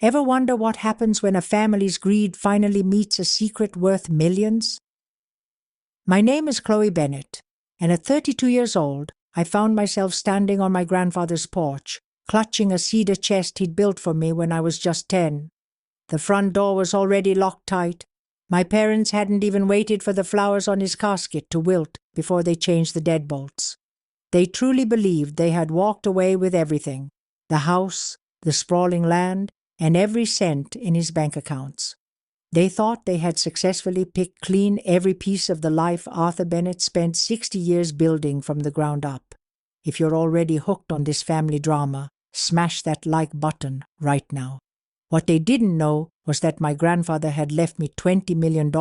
Ever wonder what happens when a family's greed finally meets a secret worth millions? My name is Chloe Bennett, and at 32 years old, I found myself standing on my grandfather's porch, clutching a cedar chest he'd built for me when I was just 10. The front door was already locked tight. My parents hadn't even waited for the flowers on his casket to wilt before they changed the deadbolts. They truly believed they had walked away with everything: the house, the sprawling land, and every cent in his bank accounts. They thought they had successfully picked clean every piece of the life Arthur Bennett spent 60 years building from the ground up. If you're already hooked on this family drama, smash that like button right now. What they didn't know was that my grandfather had left me $20 million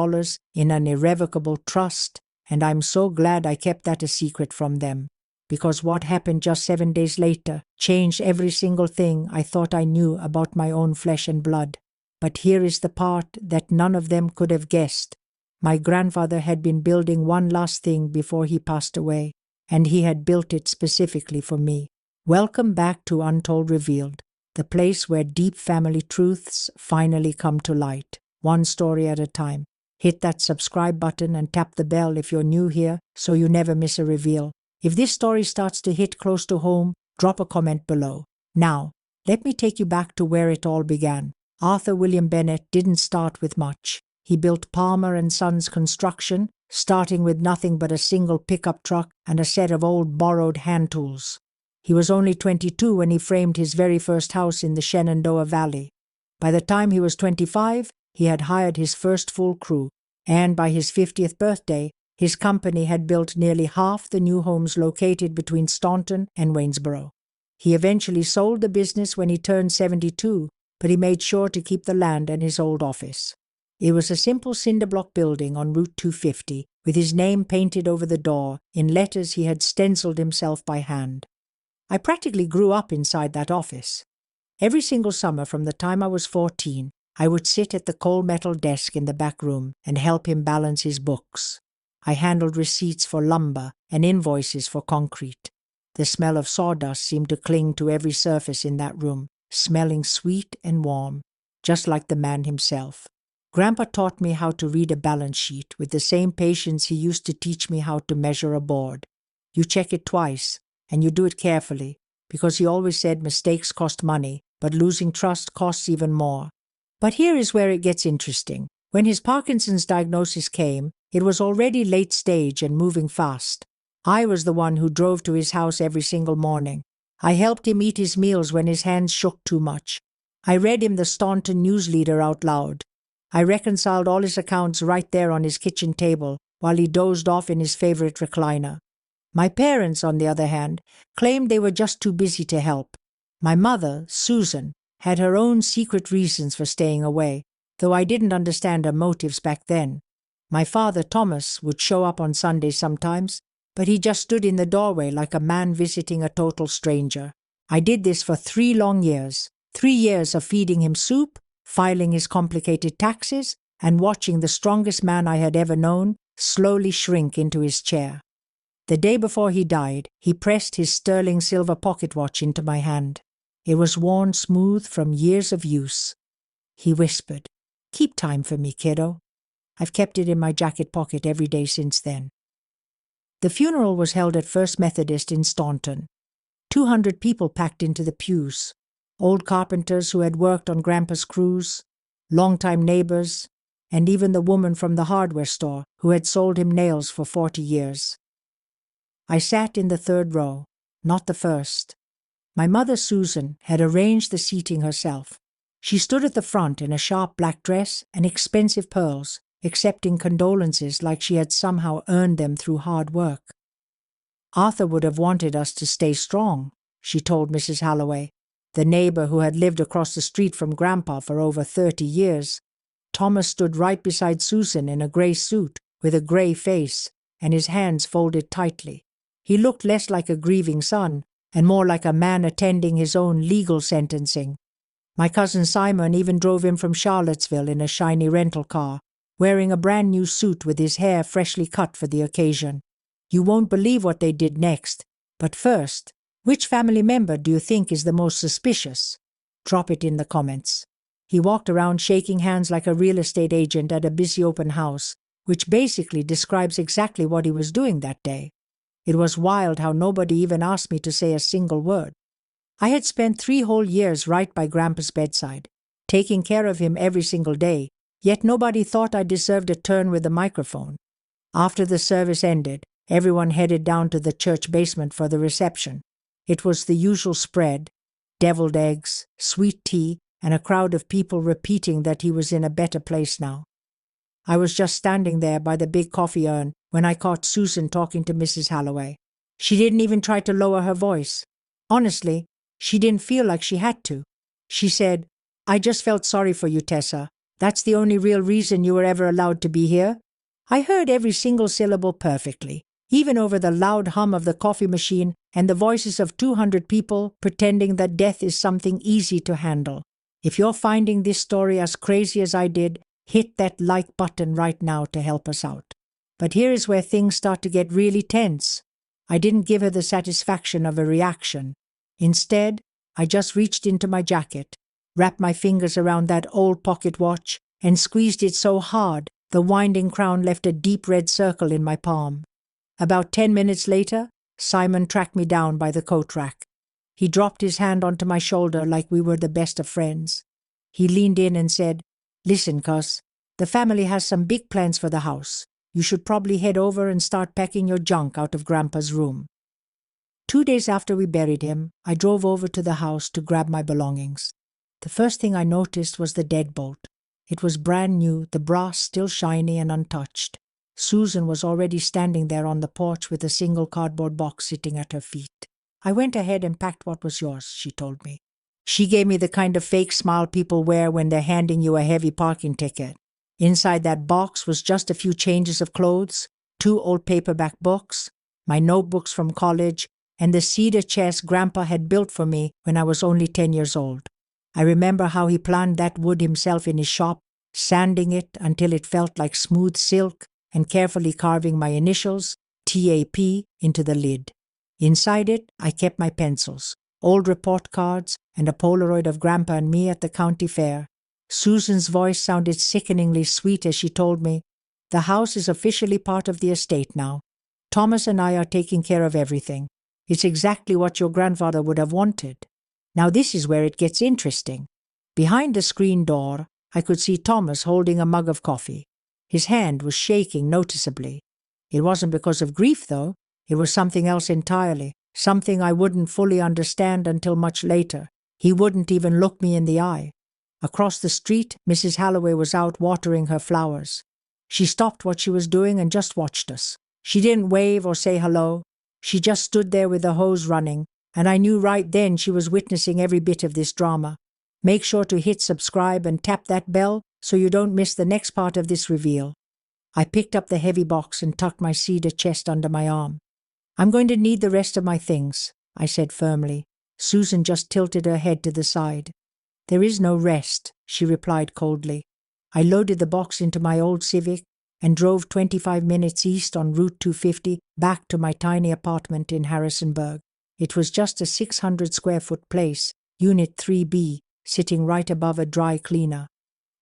in an irrevocable trust, and I'm so glad I kept that a secret from them, because what happened just 7 days later changed every single thing I thought I knew about my own flesh and blood. But here is the part that none of them could have guessed. My grandfather had been building one last thing before he passed away, and he had built it specifically for me. Welcome back to Untold Revealed, the place where deep family truths finally come to light, one story at a time. Hit that subscribe button and tap the bell if you're new here so you never miss a reveal. If this story starts to hit close to home, drop a comment below. Now, let me take you back to where it all began. Arthur William Bennett didn't start with much. He built Palmer and Sons Construction, starting with nothing but a single pickup truck and a set of old borrowed hand tools. He was only 22 when he framed his very first house in the Shenandoah Valley. By the time he was 25, he had hired his first full crew, and by his 50th birthday, his company had built nearly half the new homes located between Staunton and Waynesboro. He eventually sold the business when he turned 72, but he made sure to keep the land and his old office. It was a simple cinder block building on Route 250, with his name painted over the door in letters he had stenciled himself by hand. I practically grew up inside that office. Every single summer from the time I was 14, I would sit at the cold metal desk in the back room and help him balance his books. I handled receipts for lumber and invoices for concrete. The smell of sawdust seemed to cling to every surface in that room, smelling sweet and warm, just like the man himself. Grandpa taught me how to read a balance sheet with the same patience he used to teach me how to measure a board. You check it twice, and you do it carefully, because he always said mistakes cost money, but losing trust costs even more. But here is where it gets interesting. When his Parkinson's diagnosis came, it was already late stage and moving fast. I was the one who drove to his house every single morning. I helped him eat his meals when his hands shook too much. I read him the Staunton News Leader out loud. I reconciled all his accounts right there on his kitchen table while he dozed off in his favorite recliner. My parents, on the other hand, claimed they were just too busy to help. My mother, Susan, had her own secret reasons for staying away, though I didn't understand her motives back then. My father, Thomas, would show up on Sundays sometimes, but he just stood in the doorway like a man visiting a total stranger. I did this for 3 long years. 3 years of feeding him soup, filing his complicated taxes, and watching the strongest man I had ever known slowly shrink into his chair. The day before he died, he pressed his sterling silver pocket watch into my hand. It was worn smooth from years of use. He whispered, "Keep time for me, kiddo." I've kept it in my jacket pocket every day since then. The funeral was held at First Methodist in Staunton. 200 people packed into the pews. Old carpenters who had worked on Grandpa's crews, longtime neighbors, and even the woman from the hardware store who had sold him nails for 40 years. I sat in the 3rd row, not the first. My mother, Susan, had arranged the seating herself. She stood at the front in a sharp black dress and expensive pearls, accepting condolences like she had somehow earned them through hard work. Arthur would have wanted us to stay strong, she told Mrs. Holloway, the neighbor who had lived across the street from Grandpa for over 30 years. Thomas stood right beside Susan in a gray suit with a gray face and his hands folded tightly. He looked less like a grieving son and more like a man attending his own legal sentencing. My cousin Simon even drove him from Charlottesville in a shiny rental car, wearing a brand new suit with his hair freshly cut for the occasion. You won't believe what they did next. But first, which family member do you think is the most suspicious? Drop it in the comments. He walked around shaking hands like a real estate agent at a busy open house, which basically describes exactly what he was doing that day. It was wild how nobody even asked me to say a single word. I had spent 3 whole years right by Grandpa's bedside, taking care of him every single day, yet nobody thought I deserved a turn with a microphone. After the service ended, everyone headed down to the church basement for the reception. It was the usual spread: deviled eggs, sweet tea, and a crowd of people repeating that he was in a better place now. I was just standing there by the big coffee urn when I caught Susan talking to Mrs. Holloway. She didn't even try to lower her voice. Honestly, she didn't feel like she had to. She said, "I just felt sorry for you, Tessa. That's the only real reason you were ever allowed to be here." I heard every single syllable perfectly, even over the loud hum of the coffee machine and the voices of 200 people pretending that death is something easy to handle. If you're finding this story as crazy as I did, hit that like button right now to help us out. But here is where things start to get really tense. I didn't give her the satisfaction of a reaction. Instead, I just reached into my jacket, wrapped my fingers around that old pocket watch, and squeezed it so hard the winding crown left a deep red circle in my palm. About 10 minutes later, Simon tracked me down by the coat rack. He dropped his hand onto my shoulder like we were the best of friends. He leaned in and said, "Listen, Cus, the family has some big plans for the house. You should probably head over and start packing your junk out of Grandpa's room." 2 days after we buried him, I drove over to the house to grab my belongings. The first thing I noticed was the deadbolt. It was brand new, the brass still shiny and untouched. Susan was already standing there on the porch with a single cardboard box sitting at her feet. "I went ahead and packed what was yours," she told me. She gave me the kind of fake smile people wear when they're handing you a heavy parking ticket. Inside that box was just a few changes of clothes, 2 old paperback books, my notebooks from college, and the cedar chest Grandpa had built for me when I was only 10 years old. I remember how he planned that wood himself in his shop, sanding it until it felt like smooth silk and carefully carving my initials, TAP, into the lid. Inside it, I kept my pencils, old report cards, and a Polaroid of Grandpa and me at the county fair. Susan's voice sounded sickeningly sweet as she told me, "The house is officially part of the estate now. Thomas and I are taking care of everything. It's exactly what your grandfather would have wanted." Now this is where it gets interesting. Behind the screen door, I could see Thomas holding a mug of coffee. His hand was shaking noticeably. It wasn't because of grief, though. It was something else entirely, something I wouldn't fully understand until much later. He wouldn't even look me in the eye. Across the street, Mrs. Holloway was out watering her flowers. She stopped what she was doing and just watched us. She didn't wave or say hello. She just stood there with the hose running, and I knew right then she was witnessing every bit of this drama. Make sure to hit subscribe and tap that bell so you don't miss the next part of this reveal. I picked up the heavy box and tucked my cedar chest under my arm. "I'm going to need the rest of my things," I said firmly. Susan just tilted her head to the side. "There is no rest," she replied coldly. I loaded the box into my old Civic and drove 25 minutes east on Route 250 back to my tiny apartment in Harrisonburg. It was just a 600-square-foot place, Unit 3B, sitting right above a dry cleaner.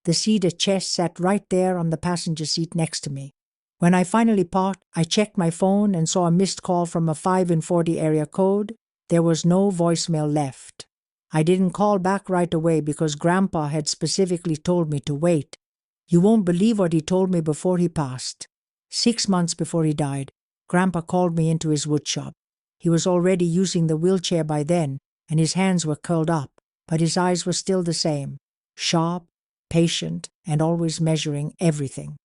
The cedar chest sat right there on the passenger seat next to me. When I finally parked, I checked my phone and saw a missed call from a 5 in 40 area code. There was no voicemail left. I didn't call back right away because Grandpa had specifically told me to wait. You won't believe what he told me before he passed. 6 months before he died, Grandpa called me into his woodshop. He was already using the wheelchair by then, and his hands were curled up, but his eyes were still the same, sharp, patient, and always measuring everything.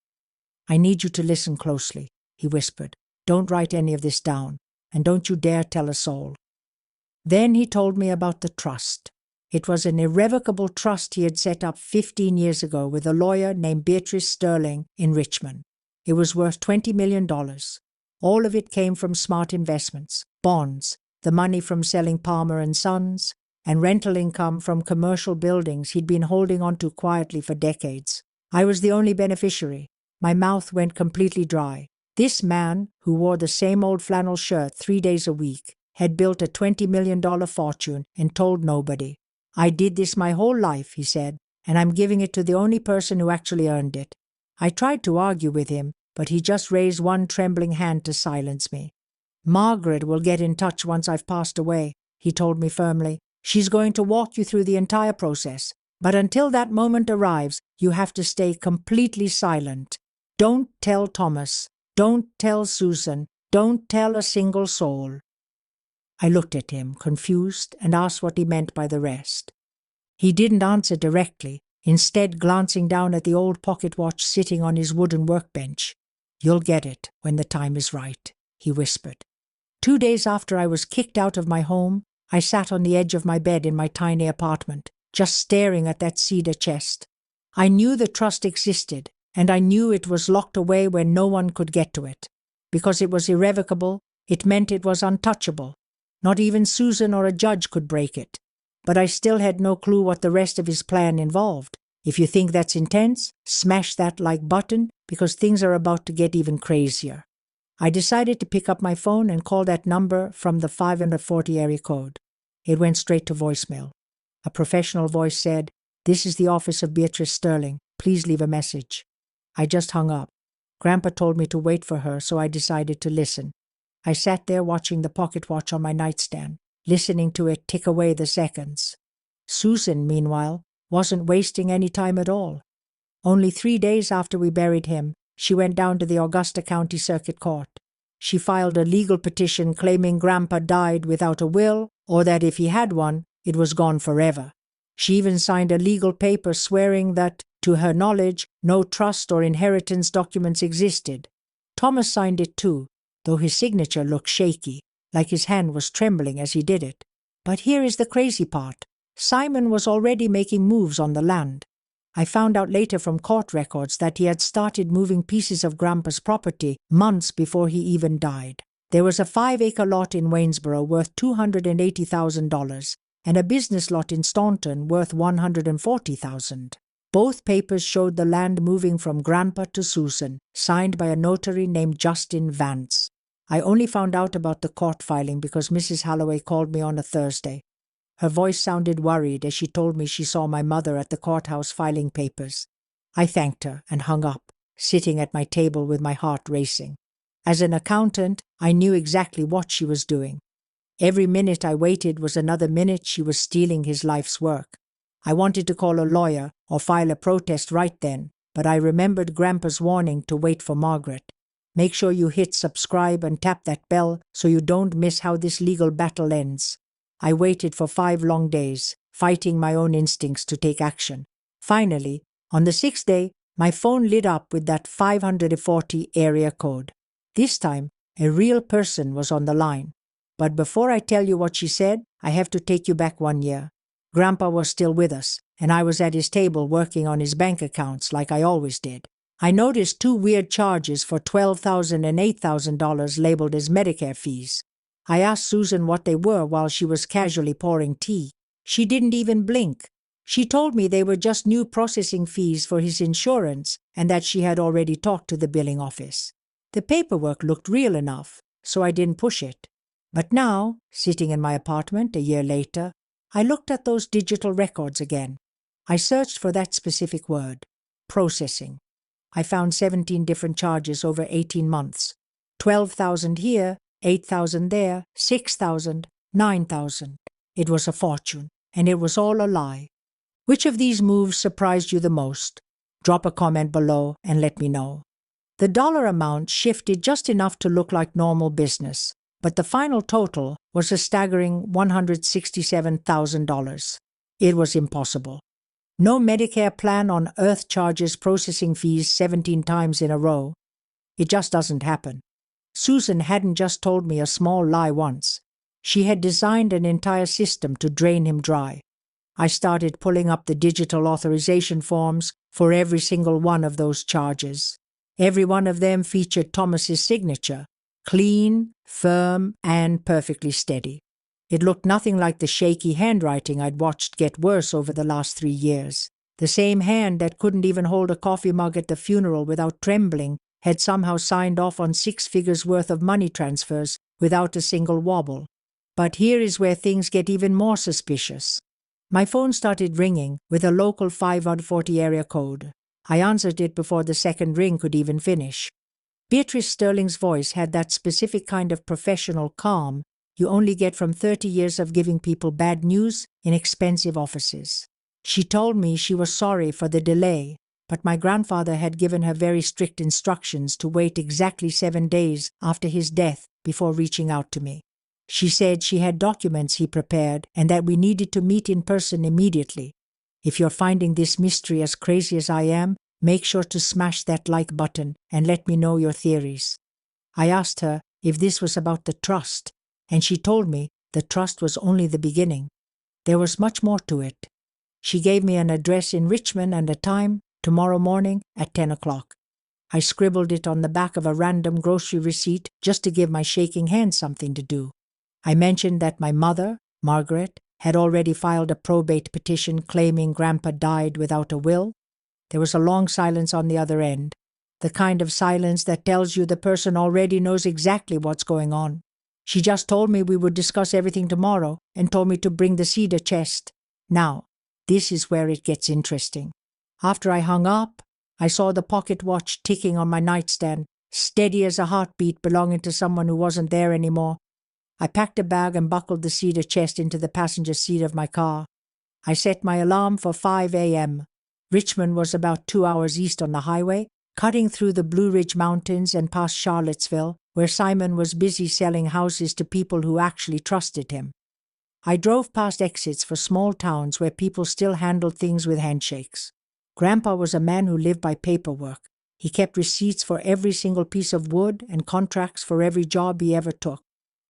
"I need you to listen closely," he whispered. "Don't write any of this down, and don't you dare tell a soul." Then he told me about the trust. It was an irrevocable trust he had set up 15 years ago with a lawyer named Beatrice Sterling in Richmond. It was worth $20 million. All of it came from smart investments, bonds, the money from selling Palmer and Sons, and rental income from commercial buildings he'd been holding on to quietly for decades. I was the only beneficiary. My mouth went completely dry. This man, who wore the same old flannel shirt 3 days a week, had built a $20 million fortune and told nobody. "I did this my whole life," he said. and I'm giving it to the only person who actually earned it. I tried to argue with him, but he just raised one trembling hand to silence me. Margaret will get in touch once I've passed away, he told me firmly. She's going to walk you through the entire process. But until that moment arrives, you have to stay completely silent. Don't tell Thomas. Don't tell Susan. Don't tell a single soul. I looked at him, confused, and asked what he meant by the rest. He didn't answer directly, instead glancing down at the old pocket watch sitting on his wooden workbench. "You'll get it when the time is right," he whispered. 2 days after I was kicked out of my home, I sat on the edge of my bed in my tiny apartment, just staring at that cedar chest. I knew the trust existed, and I knew it was locked away where no one could get to it. Because it was irrevocable, it meant it was untouchable. Not even Susan or a judge could break it. But I still had no clue what the rest of his plan involved. If you think that's intense, smash that like button, because things are about to get even crazier. I decided to pick up my phone and call that number from the 540 area code. It went straight to voicemail. A professional voice said, "This is the office of Beatrice Sterling. Please leave a message." I just hung up. Grandpa told me to wait for her, so I decided to listen. I sat there watching the pocket watch on my nightstand, listening to it tick away the seconds. Susan, meanwhile, wasn't wasting any time at all. Only 3 days after we buried him, she went down to the Augusta County Circuit Court. She filed a legal petition claiming Grandpa died without a will, or that if he had one, it was gone forever. She even signed a legal paper swearing that, to her knowledge, no trust or inheritance documents existed. Thomas signed it too, though his signature looked shaky, like his hand was trembling as he did it. But here is the crazy part. Simon was already making moves on the land. I found out later from court records that he had started moving pieces of Grandpa's property months before he even died. There was a 5-acre lot in Waynesboro worth $280,000 and a business lot in Staunton worth $140,000. Both papers showed the land moving from Grandpa to Susan, signed by a notary named Justin Vance. I only found out about the court filing because Mrs. Holloway called me on a Thursday. Her voice sounded worried as she told me she saw my mother at the courthouse filing papers. I thanked her and hung up, sitting at my table with my heart racing. As an accountant, I knew exactly what she was doing. Every minute I waited was another minute she was stealing his life's work. I wanted to call a lawyer or file a protest right then, but I remembered Grandpa's warning to wait for Margaret. Make sure you hit subscribe and tap that bell so you don't miss how this legal battle ends. I waited for 5 long days, fighting my own instincts to take action. Finally, on the 6th day, my phone lit up with that 540 area code. This time, a real person was on the line. But before I tell you what she said, I have to take you back 1 year. Grandpa was still with us, and I was at his table working on his bank accounts like I always did. I noticed 2 weird charges for $12,000 and $8,000 labeled as Medicare fees. I asked Susan what they were while she was casually pouring tea. She didn't even blink. She told me they were just new processing fees for his insurance and that she had already talked to the billing office. The paperwork looked real enough, so I didn't push it. But now, sitting in my apartment a year later, I looked at those digital records again. I searched for that specific word, processing. I found 17 different charges over 18 months. 12,000 here, 8,000 there, 6,000, 9,000. It was a fortune, and it was all a lie. Which of these moves surprised you the most? Drop a comment below and let me know. The dollar amount shifted just enough to look like normal business, but the final total was a staggering $167,000. It was impossible. No Medicare plan on earth charges processing fees 17 times in a row. It just doesn't happen. Susan hadn't just told me a small lie once. She had designed an entire system to drain him dry. I started pulling up the digital authorization forms for every single one of those charges. Every one of them featured Thomas's signature, clean, firm, and perfectly steady. It looked nothing like the shaky handwriting I'd watched get worse over the last 3 years. The same hand that couldn't even hold a coffee mug at the funeral without trembling had somehow signed off on 6 figures worth of money transfers without a single wobble. But here is where things get even more suspicious. My phone started ringing with a local 540 area code. I answered it before the second ring could even finish. Beatrice Sterling's voice had that specific kind of professional calm you only get from 30 years of giving people bad news in expensive offices. She told me she was sorry for the delay, but my grandfather had given her very strict instructions to wait exactly 7 days after his death before reaching out to me. She said she had documents he prepared and that we needed to meet in person immediately. If you're finding this mystery as crazy as I am, make sure to smash that like button and let me know your theories. I asked her if this was about the trust, and she told me the trust was only the beginning. There was much more to it. She gave me an address in Richmond and a time, tomorrow morning at 10 o'clock. I scribbled it on the back of a random grocery receipt just to give my shaking hand something to do. I mentioned that my mother, Margaret, had already filed a probate petition claiming Grandpa died without a will. There was a long silence on the other end, the kind of silence that tells you the person already knows exactly what's going on. She just told me we would discuss everything tomorrow and told me to bring the cedar chest. Now, this is where it gets interesting. After I hung up, I saw the pocket watch ticking on my nightstand, steady as a heartbeat belonging to someone who wasn't there anymore. I packed a bag and buckled the cedar chest into the passenger seat of my car. I set my alarm for 5 a.m. Richmond was about 2 hours east on the highway, cutting through the Blue Ridge Mountains and past Charlottesville, where Simon was busy selling houses to people who actually trusted him. I drove past exits for small towns where people still handled things with handshakes. Grandpa was a man who lived by paperwork. He kept receipts for every single piece of wood and contracts for every job he ever took.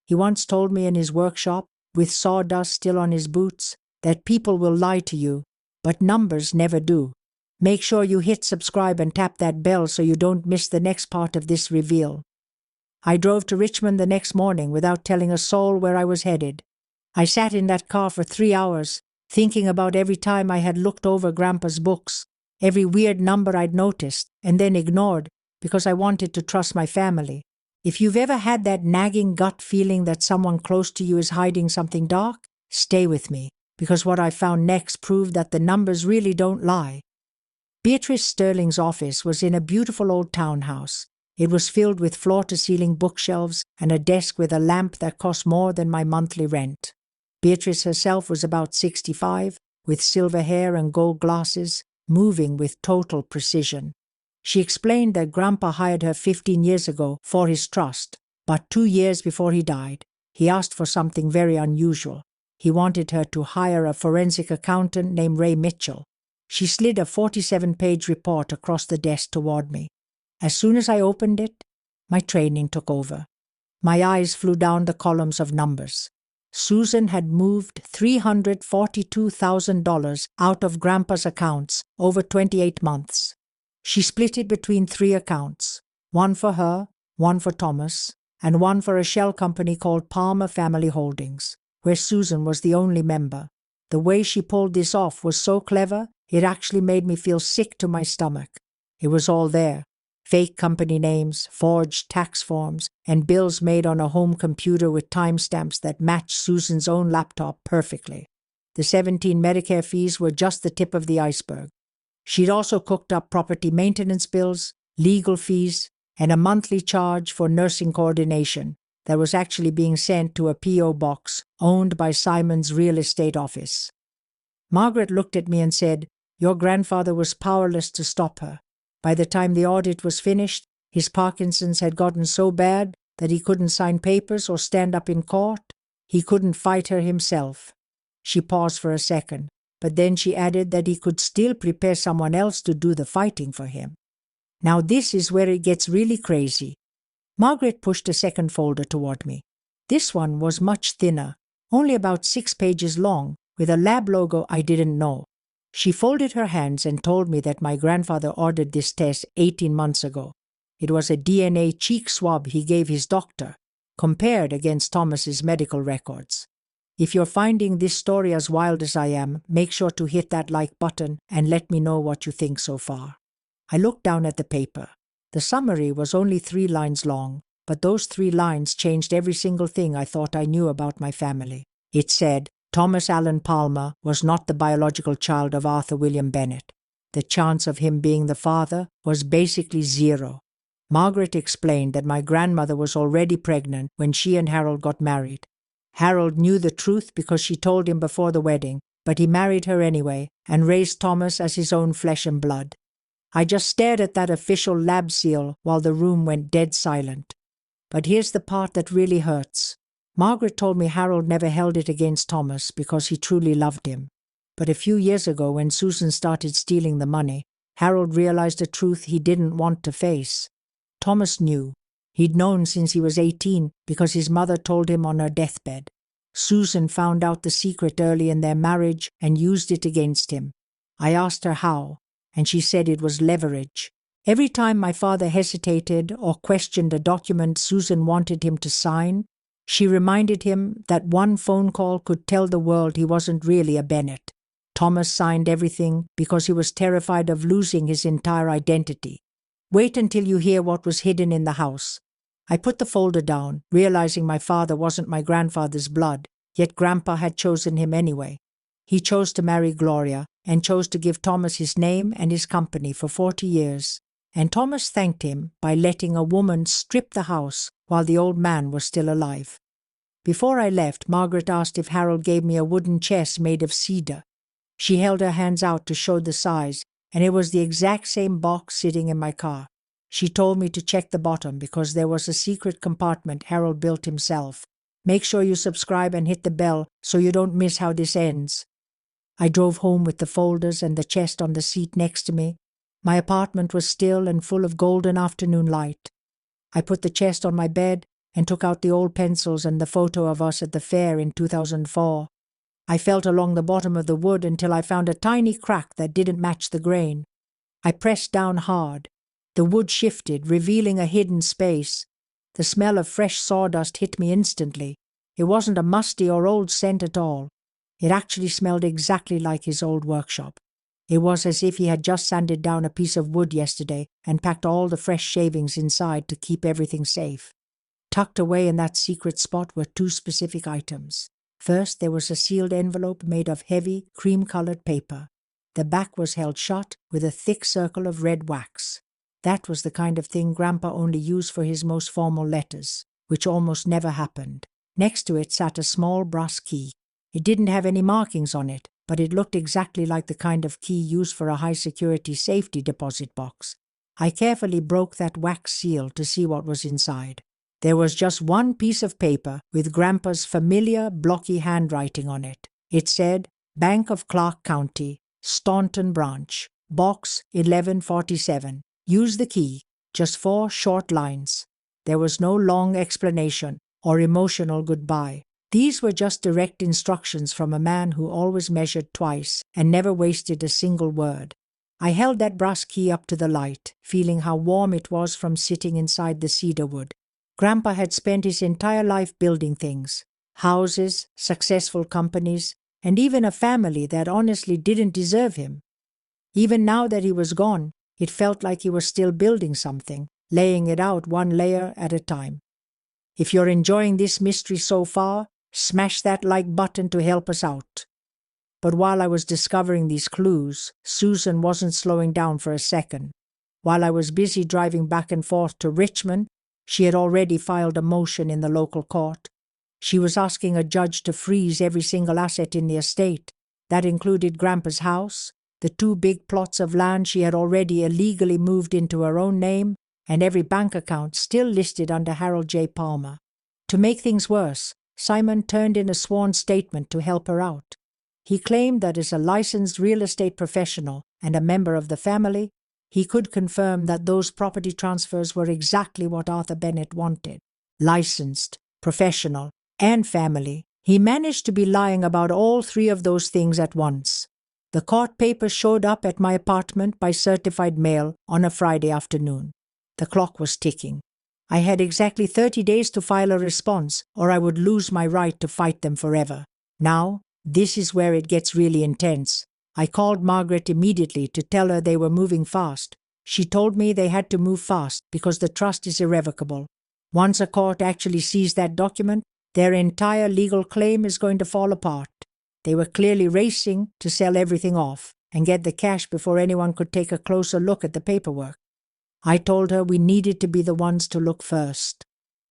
He once told me in his workshop, with sawdust still on his boots, that people will lie to you, but numbers never do. Make sure you hit subscribe and tap that bell so you don't miss the next part of this reveal. I drove to Richmond the next morning without telling a soul where I was headed. I sat in that car for 3 hours, thinking about every time I had looked over Grandpa's books, every weird number I'd noticed and then ignored because I wanted to trust my family. If you've ever had that nagging gut feeling that someone close to you is hiding something dark, stay with me, because what I found next proved that the numbers really don't lie. Beatrice Sterling's office was in a beautiful old townhouse. It was filled with floor-to-ceiling bookshelves and a desk with a lamp that cost more than my monthly rent. Beatrice herself was about 65, with silver hair and gold glasses, moving with total precision. She explained that Grandpa hired her 15 years ago for his trust, but 2 years before he died, he asked for something very unusual. He wanted her to hire a forensic accountant named Ray Mitchell. She slid a 47-page report across the desk toward me. As soon as I opened it, my training took over. My eyes flew down the columns of numbers. Susan had moved $342,000 out of Grandpa's accounts over 28 months. She split it between 3 accounts, one for her, one for Thomas, and one for a shell company called Palmer Family Holdings, where Susan was the only member. The way she pulled this off was so clever, it actually made me feel sick to my stomach. It was all there. Fake company names, forged tax forms, and bills made on a home computer with timestamps that matched Susan's own laptop perfectly. The 17 Medicare fees were just the tip of the iceberg. She'd also cooked up property maintenance bills, legal fees, and a monthly charge for nursing coordination that was actually being sent to a P.O. box owned by Simon's real estate office. Margaret looked at me and said, "Your grandfather was powerless to stop her. By the time the audit was finished, his Parkinson's had gotten so bad that he couldn't sign papers or stand up in court. He couldn't fight her himself." She paused for a second, but then she added that he could still prepare someone else to do the fighting for him. Now this is where it gets really crazy. Margaret pushed a second folder toward me. This one was much thinner, only about 6 pages long, with a lab logo I didn't know. She folded her hands and told me that my grandfather ordered this test 18 months ago. It was a DNA cheek swab he gave his doctor, compared against Thomas's medical records. If you're finding this story as wild as I am, make sure to hit that like button and let me know what you think so far. I looked down at the paper. The summary was only 3 lines long, but those 3 lines changed every single thing I thought I knew about my family. It said, Thomas Allen Palmer was not the biological child of Arthur William Bennett. The chance of him being the father was basically zero. Margaret explained that my grandmother was already pregnant when she and Harold got married. Harold knew the truth because she told him before the wedding, but he married her anyway and raised Thomas as his own flesh and blood. I just stared at that official lab seal while the room went dead silent. But here's the part that really hurts. Margaret told me Harold never held it against Thomas because he truly loved him. But a few years ago, when Susan started stealing the money, Harold realized a truth he didn't want to face. Thomas knew. He'd known since he was 18 because his mother told him on her deathbed. Susan found out the secret early in their marriage and used it against him. I asked her how, and she said it was leverage. Every time my father hesitated or questioned a document Susan wanted him to sign, she reminded him that one phone call could tell the world he wasn't really a Bennett. Thomas signed everything because he was terrified of losing his entire identity. Wait until you hear what was hidden in the house. I put the folder down, realizing my father wasn't my grandfather's blood, yet Grandpa had chosen him anyway. He chose to marry Gloria and chose to give Thomas his name and his company for 40 years. And Thomas thanked him by letting a woman strip the house while the old man was still alive. Before I left, Margaret asked if Harold gave me a wooden chest made of cedar. She held her hands out to show the size, and it was the exact same box sitting in my car. She told me to check the bottom because there was a secret compartment Harold built himself. Make sure you subscribe and hit the bell so you don't miss how this ends. I drove home with the folders and the chest on the seat next to me. My apartment was still and full of golden afternoon light. I put the chest on my bed and took out the old pencils and the photo of us at the fair in 2004. I felt along the bottom of the wood until I found a tiny crack that didn't match the grain. I pressed down hard. The wood shifted, revealing a hidden space. The smell of fresh sawdust hit me instantly. It wasn't a musty or old scent at all. It actually smelled exactly like his old workshop. It was as if he had just sanded down a piece of wood yesterday and packed all the fresh shavings inside to keep everything safe. Tucked away in that secret spot were two specific items. First, there was a sealed envelope made of heavy, cream-colored paper. The back was held shut with a thick circle of red wax. That was the kind of thing Grandpa only used for his most formal letters, which almost never happened. Next to it sat a small brass key. It didn't have any markings on it, but it looked exactly like the kind of key used for a high-security safety deposit box. I carefully broke that wax seal to see what was inside. There was just one piece of paper with Grandpa's familiar, blocky handwriting on it. It said, Bank of Clark County, Staunton Branch, Box 1147. Use the key. Just 4 short lines. There was no long explanation or emotional goodbye. These were just direct instructions from a man who always measured twice and never wasted a single word. I held that brass key up to the light, feeling how warm it was from sitting inside the cedar wood. Grandpa had spent his entire life building things, houses, successful companies, and even a family that honestly didn't deserve him. Even now that he was gone, it felt like he was still building something, laying it out one layer at a time. If you're enjoying this mystery so far, smash that like button to help us out. But while I was discovering these clues, Susan wasn't slowing down for a second. While I was busy driving back and forth to Richmond, she had already filed a motion in the local court. She was asking a judge to freeze every single asset in the estate. That included Grandpa's house, the 2 big plots of land she had already illegally moved into her own name, and every bank account still listed under Harold J. Palmer. To make things worse, Simon turned in a sworn statement to help her out. He claimed that as a licensed real estate professional and a member of the family, he could confirm that those property transfers were exactly what Arthur Bennett wanted. Licensed, professional, and family. He managed to be lying about all 3 of those things at once. The court papers showed up at my apartment by certified mail on a Friday afternoon. The clock was ticking. I had exactly 30 days to file a response, or I would lose my right to fight them forever. Now, this is where it gets really intense. I called Margaret immediately to tell her they were moving fast. She told me they had to move fast because the trust is irrevocable. Once a court actually sees that document, their entire legal claim is going to fall apart. They were clearly racing to sell everything off and get the cash before anyone could take a closer look at the paperwork. I told her we needed to be the ones to look first.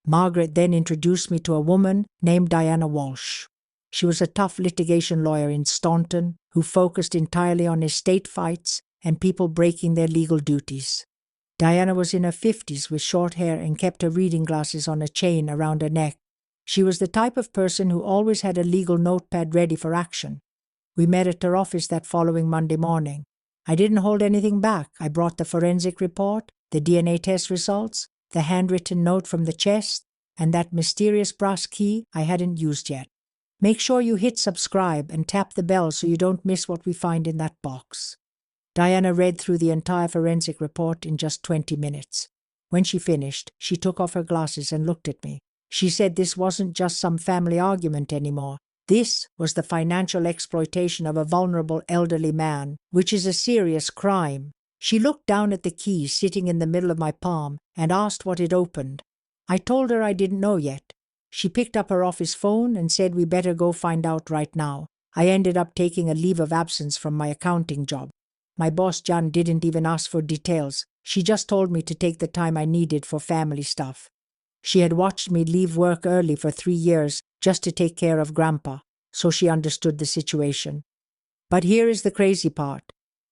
Margaret then introduced me to a woman named Diana Walsh. She was a tough litigation lawyer in Staunton who focused entirely on estate fights and people breaking their legal duties. Diana was in her 50s with short hair and kept her reading glasses on a chain around her neck. She was the type of person who always had a legal notepad ready for action. We met at her office that following Monday morning. I didn't hold anything back. I brought the forensic report, the DNA test results, the handwritten note from the chest, and that mysterious brass key I hadn't used yet. Make sure you hit subscribe and tap the bell so you don't miss what we find in that box. Diana read through the entire forensic report in just 20 minutes. When she finished, she took off her glasses and looked at me. She said this wasn't just some family argument anymore. This was the financial exploitation of a vulnerable elderly man, which is a serious crime. She looked down at the key sitting in the middle of my palm and asked what it opened. I told her I didn't know yet. She picked up her office phone and said we better go find out right now. I ended up taking a leave of absence from my accounting job. My boss Jan didn't even ask for details. She just told me to take the time I needed for family stuff. She had watched me leave work early for 3 years just to take care of Grandpa, so she understood the situation. But here is the crazy part.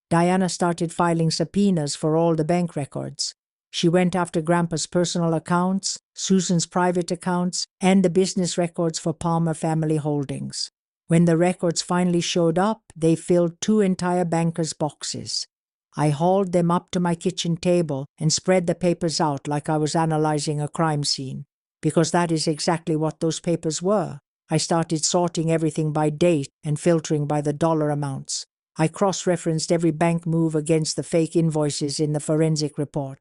Diana started filing subpoenas for all the bank records. She went after Grandpa's personal accounts, Susan's private accounts, and the business records for Palmer Family Holdings. When the records finally showed up, they filled 2 entire bankers' boxes. I hauled them up to my kitchen table and spread the papers out like I was analyzing a crime scene, because that is exactly what those papers were. I started sorting everything by date and filtering by the dollar amounts. I cross-referenced every bank move against the fake invoices in the forensic report.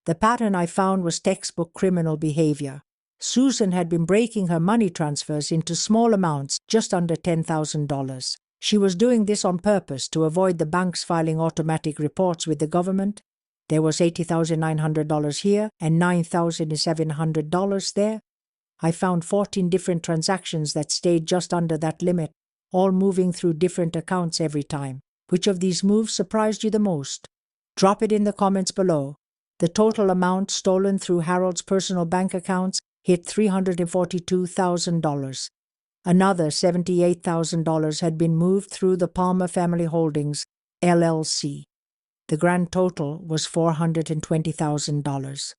The pattern I found was textbook criminal behavior. Susan had been breaking her money transfers into small amounts, just under $10,000. She was doing this on purpose to avoid the banks filing automatic reports with the government. There was $80,900 here and $9,700 there. I found 14 different transactions that stayed just under that limit, all moving through different accounts every time. Which of these moves surprised you the most? Drop it in the comments below. The total amount stolen through Harold's personal bank accounts hit $342,000. Another $78,000 had been moved through the Palmer Family Holdings, LLC. The grand total was $420,000.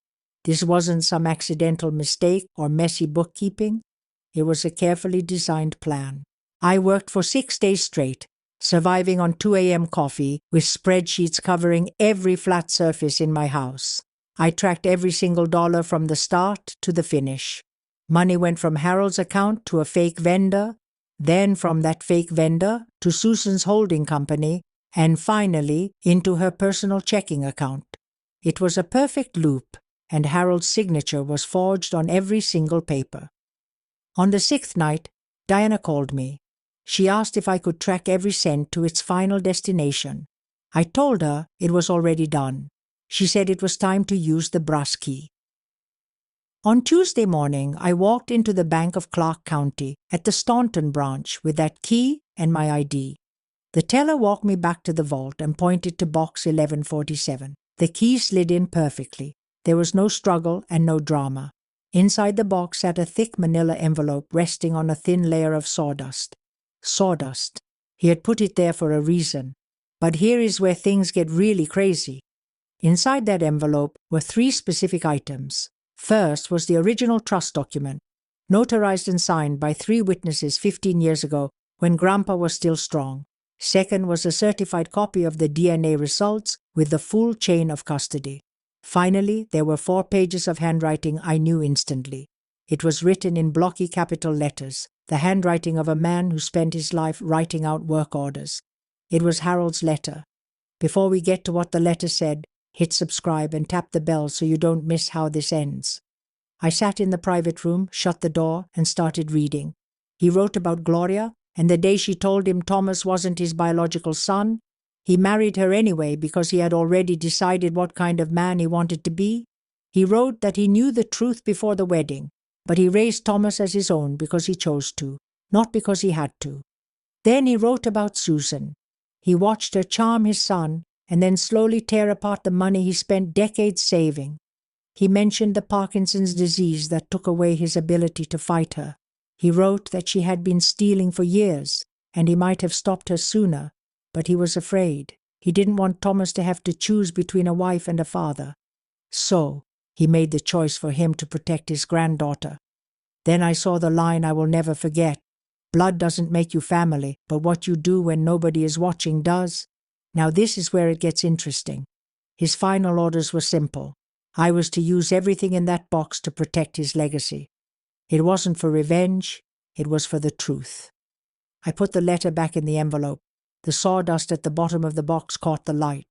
This wasn't some accidental mistake or messy bookkeeping. It was a carefully designed plan. I worked for 6 days straight, surviving on 2 a.m. coffee with spreadsheets covering every flat surface in my house. I tracked every single dollar from the start to the finish. Money went from Harold's account to a fake vendor, then from that fake vendor to Susan's holding company, and finally into her personal checking account. It was a perfect loop, and Harold's signature was forged on every single paper. On the 6th night, Diana called me. She asked if I could track every cent to its final destination. I told her it was already done. She said it was time to use the brass key. On Tuesday morning, I walked into the Bank of Clark County at the Staunton branch with that key and my ID. The teller walked me back to the vault and pointed to box 1147. The key slid in perfectly. There was no struggle and no drama. Inside the box sat a thick manila envelope resting on a thin layer of sawdust. Sawdust. He had put it there for a reason. But here is where things get really crazy. Inside that envelope were 3 specific items. First was the original trust document, notarized and signed by 3 witnesses 15 years ago when Grandpa was still strong. Second was a certified copy of the DNA results with the full chain of custody. Finally, there were 4 pages of handwriting I knew instantly. It was written in blocky capital letters, the handwriting of a man who spent his life writing out work orders. It was Harold's letter. Before we get to what the letter said, hit subscribe and tap the bell so you don't miss how this ends. I sat in the private room, shut the door, and started reading. He wrote about Gloria, and the day she told him Thomas wasn't his biological son. He married her anyway because he had already decided what kind of man he wanted to be. He wrote that he knew the truth before the wedding, but he raised Thomas as his own because he chose to, not because he had to. Then he wrote about Susan. He watched her charm his son and then slowly tear apart the money he spent decades saving. He mentioned the Parkinson's disease that took away his ability to fight her. He wrote that she had been stealing for years, and he might have stopped her sooner, but he was afraid. He didn't want Thomas to have to choose between a wife and a father. So, he made the choice for him to protect his granddaughter. Then I saw the line I will never forget. Blood doesn't make you family, but what you do when nobody is watching does. Now this is where it gets interesting. His final orders were simple. I was to use everything in that box to protect his legacy. It wasn't for revenge, it was for the truth. I put the letter back in the envelope. The sawdust at the bottom of the box caught the light.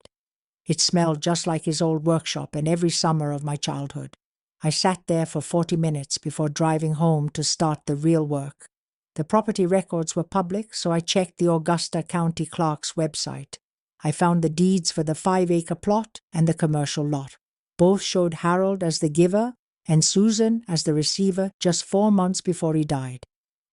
It smelled just like his old workshop and every summer of my childhood. I sat there for 40 minutes before driving home to start the real work. The property records were public, so I checked the Augusta County Clerk's website. I found the deeds for the 5-acre plot and the commercial lot. Both showed Harold as the giver and Susan as the receiver just 4 months before he died.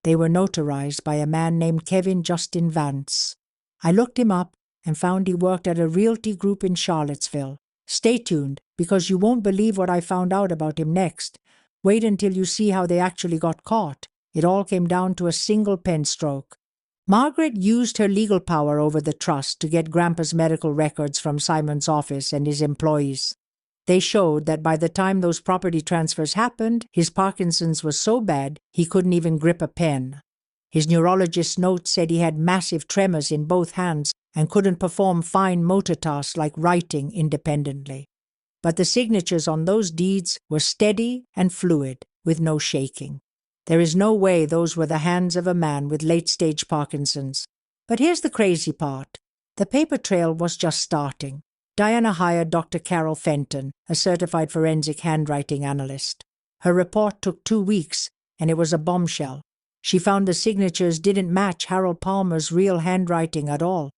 They were notarized by a man named Kevin Justin Vance. I looked him up and found he worked at a realty group in Charlottesville. Stay tuned, because you won't believe what I found out about him next. Wait until you see how they actually got caught. It all came down to a single pen stroke. Margaret used her legal power over the trust to get Grandpa's medical records from Simon's office and his employees. They showed that by the time those property transfers happened, his Parkinson's was so bad he couldn't even grip a pen. His neurologist's notes said he had massive tremors in both hands and couldn't perform fine motor tasks like writing independently. But the signatures on those deeds were steady and fluid, with no shaking. There is no way those were the hands of a man with late-stage Parkinson's. But here's the crazy part. The paper trail was just starting. Diana hired Dr. Carol Fenton, a certified forensic handwriting analyst. Her report took 2 weeks, and it was a bombshell. She found the signatures didn't match Harold Palmer's real handwriting at all.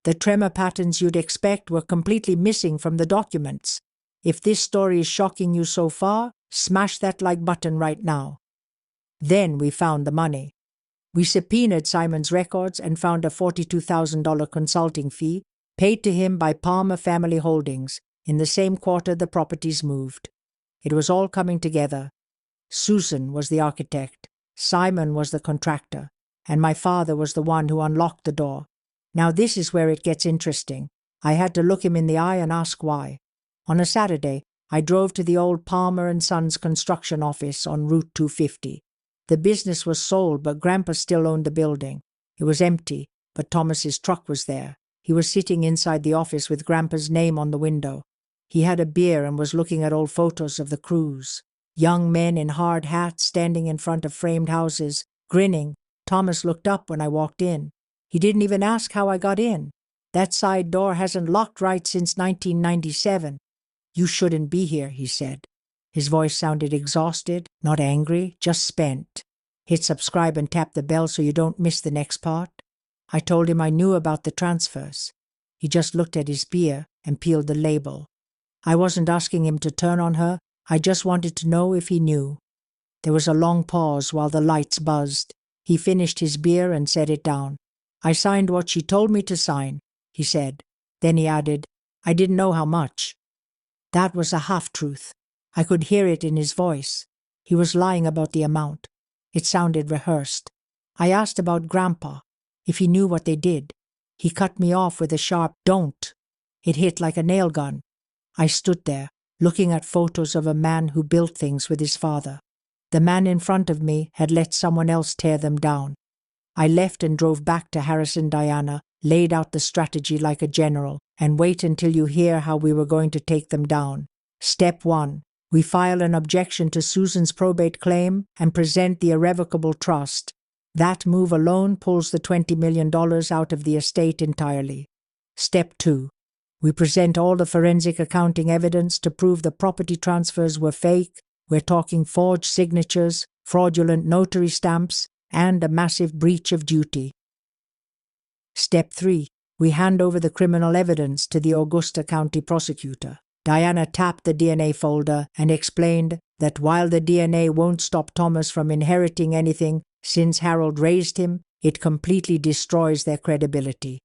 The tremor patterns you'd expect were completely missing from the documents. If this story is shocking you so far, smash that like button right now. Then we found the money. We subpoenaed Simon's records and found a $42,000 consulting fee paid to him by Palmer Family Holdings in the same quarter the properties moved. It was all coming together. Susan was the architect, Simon was the contractor, and my father was the one who unlocked the door. Now this is where it gets interesting. I had to look him in the eye and ask why. On a Saturday, I drove to the old Palmer & Sons construction office on Route 250. The business was sold, but Grandpa still owned the building. It was empty, but Thomas's truck was there. He was sitting inside the office with Grandpa's name on the window. He had a beer and was looking at old photos of the crews. Young men in hard hats standing in front of framed houses, grinning. Thomas looked up when I walked in. He didn't even ask how I got in. That side door hasn't locked right since 1997. You shouldn't be here, he said. His voice sounded exhausted, not angry, just spent. Hit subscribe and tap the bell so you don't miss the next part. I told him I knew about the transfers. He just looked at his beer and peeled the label. I wasn't asking him to turn on her. I just wanted to know if he knew. There was a long pause while the lights buzzed. He finished his beer and set it down. I signed what she told me to sign, he said. Then he added, I didn't know how much. That was a half-truth. I could hear it in his voice. He was lying about the amount. It sounded rehearsed. I asked about Grandpa, if he knew what they did. He cut me off with a sharp "don't." It hit like a nail gun. I stood there, looking at photos of a man who built things with his father. The man in front of me had let someone else tear them down. I left and drove back to Harrison, Diana, laid out the strategy like a general, and wait until you hear how we were going to take them down. Step 1. We file an objection to Susan's probate claim and present the irrevocable trust. That move alone pulls the $20 million out of the estate entirely. Step 2. We present all the forensic accounting evidence to prove the property transfers were fake. We're talking forged signatures, fraudulent notary stamps, and a massive breach of duty. Step 3. We hand over the criminal evidence to the Augusta County prosecutor. Diana tapped the DNA folder and explained that while the DNA won't stop Thomas from inheriting anything since Harold raised him, it completely destroys their credibility.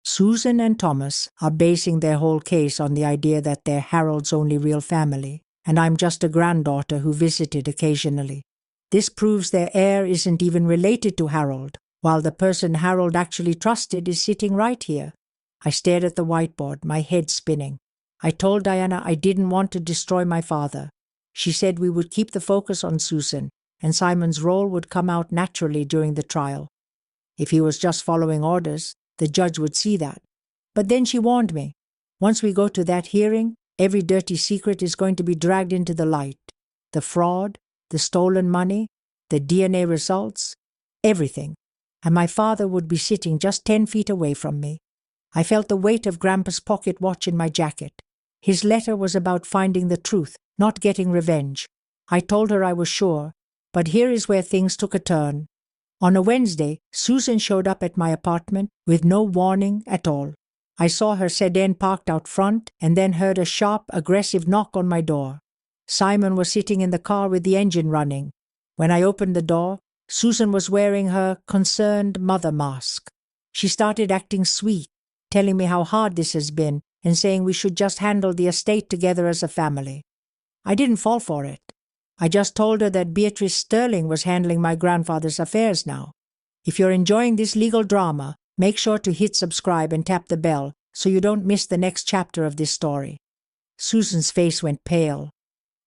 Susan and Thomas are basing their whole case on the idea that they're Harold's only real family, and I'm just a granddaughter who visited occasionally. This proves their heir isn't even related to Harold, while the person Harold actually trusted is sitting right here. I stared at the whiteboard, my head spinning. I told Diana I didn't want to destroy my father. She said we would keep the focus on Susan, and Simon's role would come out naturally during the trial. If he was just following orders, the judge would see that. But then she warned me, once we go to that hearing, every dirty secret is going to be dragged into the light. The fraud, the stolen money, the DNA results, everything. And my father would be sitting just 10 feet away from me. I felt the weight of Grandpa's pocket watch in my jacket. His letter was about finding the truth, not getting revenge. I told her I was sure, but here is where things took a turn. On a Wednesday, Susan showed up at my apartment with no warning at all. I saw her sedan parked out front and then heard a sharp, aggressive knock on my door. Simon was sitting in the car with the engine running. When I opened the door, Susan was wearing her concerned mother mask. She started acting sweet, telling me how hard this has been and saying we should just handle the estate together as a family. I didn't fall for it. I just told her that Beatrice Sterling was handling my grandfather's affairs now. If you're enjoying this legal drama, make sure to hit subscribe and tap the bell so you don't miss the next chapter of this story. Susan's face went pale.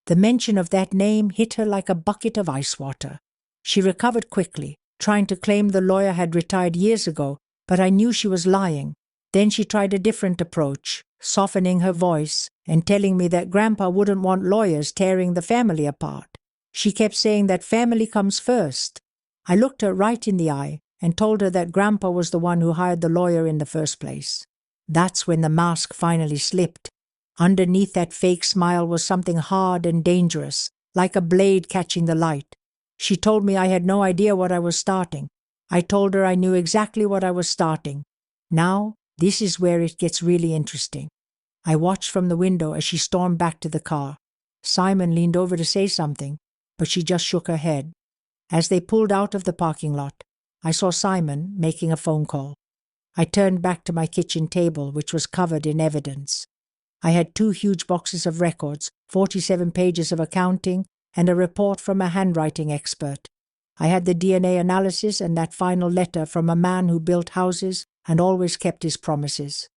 The mention of that name hit her like a bucket of ice water. She recovered quickly, trying to claim the lawyer had retired years ago, but I knew she was lying. Then she tried a different approach, softening her voice and telling me that Grandpa wouldn't want lawyers tearing the family apart. She kept saying that family comes first. I looked her right in the eye and told her that Grandpa was the one who hired the lawyer in the first place. That's when the mask finally slipped. Underneath that fake smile was something hard and dangerous, like a blade catching the light. She told me I had no idea what I was starting. I told her I knew exactly what I was starting. Now, this is where it gets really interesting. I watched from the window as she stormed back to the car. Simon leaned over to say something, but she just shook her head. As they pulled out of the parking lot, I saw Simon making a phone call. I turned back to my kitchen table, which was covered in evidence. I had 2 huge boxes of records, 47 pages of accounting, and a report from a handwriting expert. I had the DNA analysis and that final letter from a man who built houses and always kept his promises.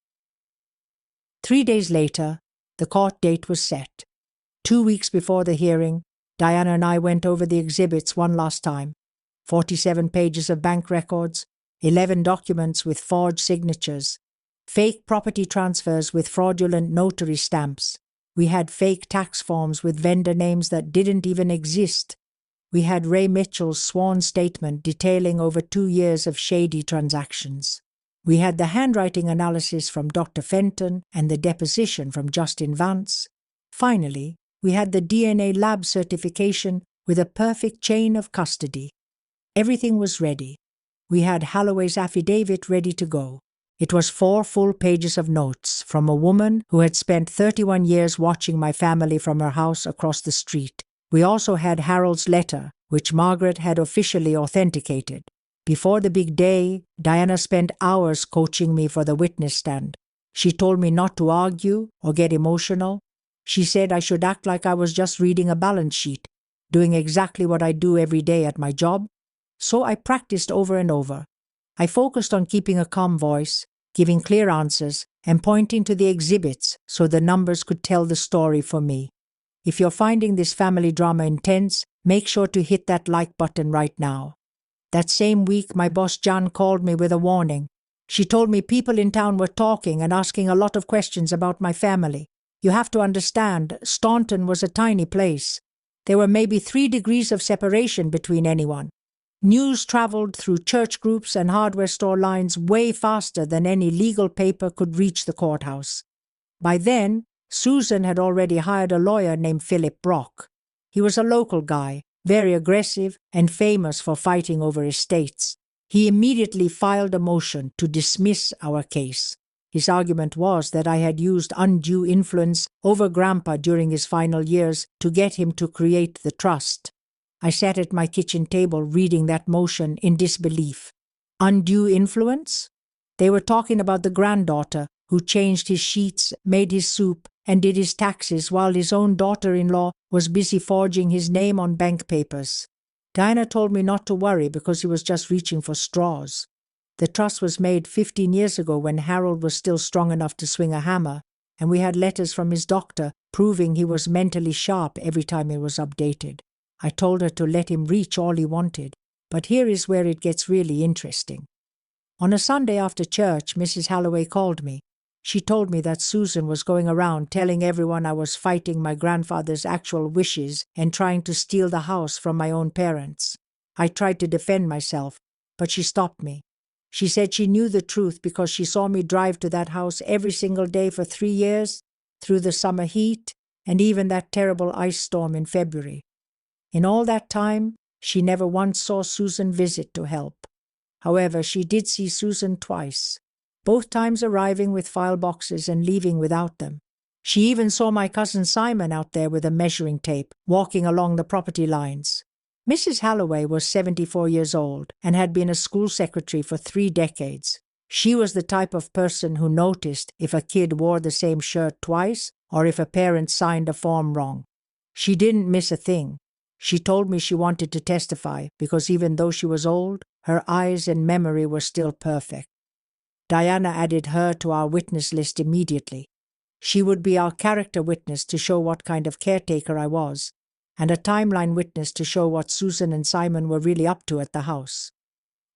3 days later, the court date was set. 2 weeks before the hearing, Diana and I went over the exhibits one last time. 47 pages of bank records, 11 documents with forged signatures, fake property transfers with fraudulent notary stamps. We had fake tax forms with vendor names that didn't even exist. We had Ray Mitchell's sworn statement detailing over 2 years of shady transactions. We had the handwriting analysis from Dr. Fenton and the deposition from Justin Vance. Finally, we had the DNA lab certification with a perfect chain of custody. Everything was ready. We had Holloway's affidavit ready to go. It was 4 full pages of notes from a woman who had spent 31 years watching my family from her house across the street. We also had Harold's letter, which Margaret had officially authenticated. Before the big day, Diana spent hours coaching me for the witness stand. She told me not to argue or get emotional. She said I should act like I was just reading a balance sheet, doing exactly what I do every day at my job. So I practiced over and over. I focused on keeping a calm voice, giving clear answers, and pointing to the exhibits so the numbers could tell the story for me. If you're finding this family drama intense, make sure to hit that like button right now. That same week, my boss Jan called me with a warning. She told me people in town were talking and asking a lot of questions about my family. You have to understand, Staunton was a tiny place. There were maybe 3 degrees of separation between anyone. News traveled through church groups and hardware store lines way faster than any legal paper could reach the courthouse. By then, Susan had already hired a lawyer named Philip Brock. He was a local guy, very aggressive and famous for fighting over estates. He immediately filed a motion to dismiss our case. His argument was that I had used undue influence over Grandpa during his final years to get him to create the trust. I sat at my kitchen table reading that motion in disbelief. Undue influence? They were talking about the granddaughter who changed his sheets, made his soup, and did his taxes while his own daughter-in-law was busy forging his name on bank papers. Diana told me not to worry because he was just reaching for straws. The trust was made 15 years ago when Harold was still strong enough to swing a hammer, and we had letters from his doctor proving he was mentally sharp every time it was updated. I told her to let him reach all he wanted, but here is where it gets really interesting. On a Sunday after church, Mrs. Halloway called me. She told me that Susan was going around telling everyone I was fighting my grandfather's actual wishes and trying to steal the house from my own parents. I tried to defend myself, but she stopped me. She said she knew the truth because she saw me drive to that house every single day for 3 years, through the summer heat, and even that terrible ice storm in February. In all that time, she never once saw Susan visit to help. However, she did see Susan twice, both times arriving with file boxes and leaving without them. She even saw my cousin Simon out there with a measuring tape, walking along the property lines. Mrs. Halloway was 74 years old and had been a school secretary for 3 decades. She was the type of person who noticed if a kid wore the same shirt twice or if a parent signed a form wrong. She didn't miss a thing. She told me she wanted to testify because even though she was old, her eyes and memory were still perfect. Diana added her to our witness list immediately. She would be our character witness to show what kind of caretaker I was, and a timeline witness to show what Susan and Simon were really up to at the house.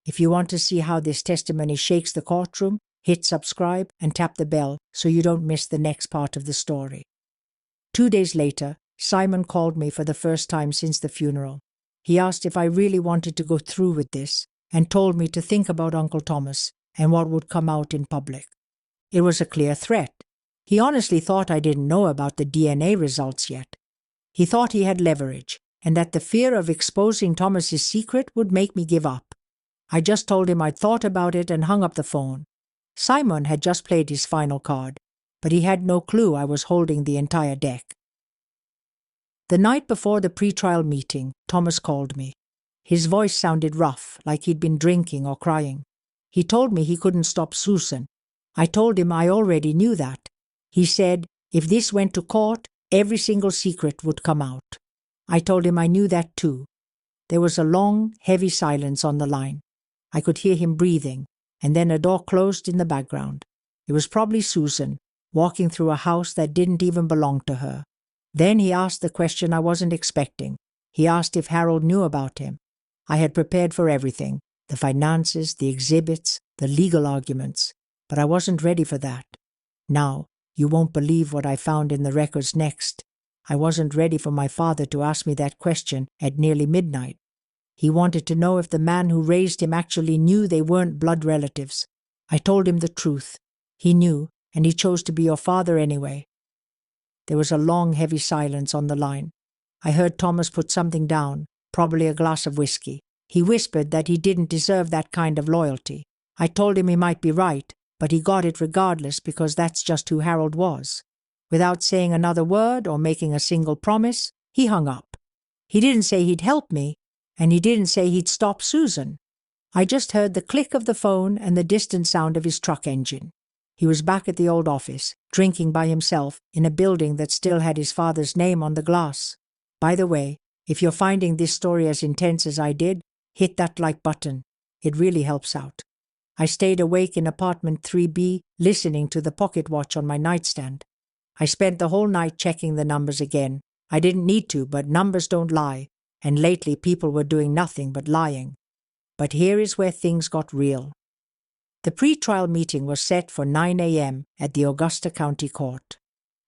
If you want to see how this testimony shakes the courtroom, hit subscribe and tap the bell so you don't miss the next part of the story. 2 days later, Simon called me for the first time since the funeral. He asked if I really wanted to go through with this and told me to think about Uncle Thomas and what would come out in public. It was a clear threat. He honestly thought I didn't know about the DNA results yet. He thought he had leverage and that the fear of exposing Thomas's secret would make me give up. I just told him I'd thought about it and hung up the phone. Simon had just played his final card, but he had no clue I was holding the entire deck. The night before the pre-trial meeting, Thomas called me. His voice sounded rough, like he'd been drinking or crying. He told me he couldn't stop Susan. I told him I already knew that. He said if this went to court, every single secret would come out. I told him I knew that too. There was a long, heavy silence on the line. I could hear him breathing, and then a door closed in the background. It was probably Susan, walking through a house that didn't even belong to her. Then he asked the question I wasn't expecting. He asked if Harold knew about him. I had prepared for everything, the finances, the exhibits, the legal arguments, but I wasn't ready for that. Now, you won't believe what I found in the records next. I wasn't ready for my father to ask me that question at nearly midnight. He wanted to know if the man who raised him actually knew they weren't blood relatives. I told him the truth. He knew, and he chose to be your father anyway. There was a long, heavy silence on the line. I heard Thomas put something down, probably a glass of whiskey. He whispered that he didn't deserve that kind of loyalty. I told him he might be right, but he got it regardless because that's just who Harold was. Without saying another word or making a single promise, he hung up. He didn't say he'd help me, and he didn't say he'd stop Susan. I just heard the click of the phone and the distant sound of his truck engine. He was back at the old office, drinking by himself in a building that still had his father's name on the glass. By the way, if you're finding this story as intense as I did, hit that like button. It really helps out. I stayed awake in apartment 3B, listening to the pocket watch on my nightstand. I spent the whole night checking the numbers again. I didn't need to, but numbers don't lie, and lately people were doing nothing but lying. But here is where things got real. The pre-trial meeting was set for 9 a.m. at the Augusta County Court.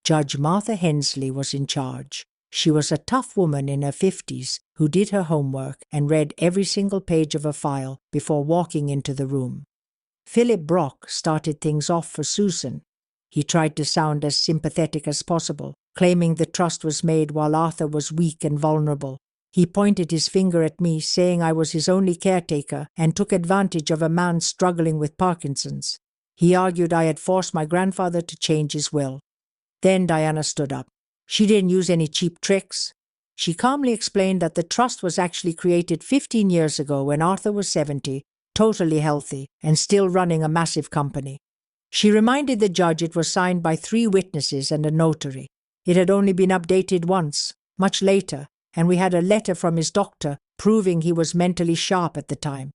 Judge Martha Hensley was in charge. She was a tough woman in her 50s who did her homework and read every single page of a file before walking into the room. Philip Brock started things off for Susan. He tried to sound as sympathetic as possible, claiming the trust was made while Arthur was weak and vulnerable. He pointed his finger at me, saying I was his only caretaker and took advantage of a man struggling with Parkinson's. He argued I had forced my grandfather to change his will. Then Diana stood up. She didn't use any cheap tricks. She calmly explained that the trust was actually created 15 years ago when Arthur was 70 totally healthy, and still running a massive company. She reminded the judge it was signed by 3 witnesses and a notary. It had only been updated once, much later, and we had a letter from his doctor proving he was mentally sharp at the time.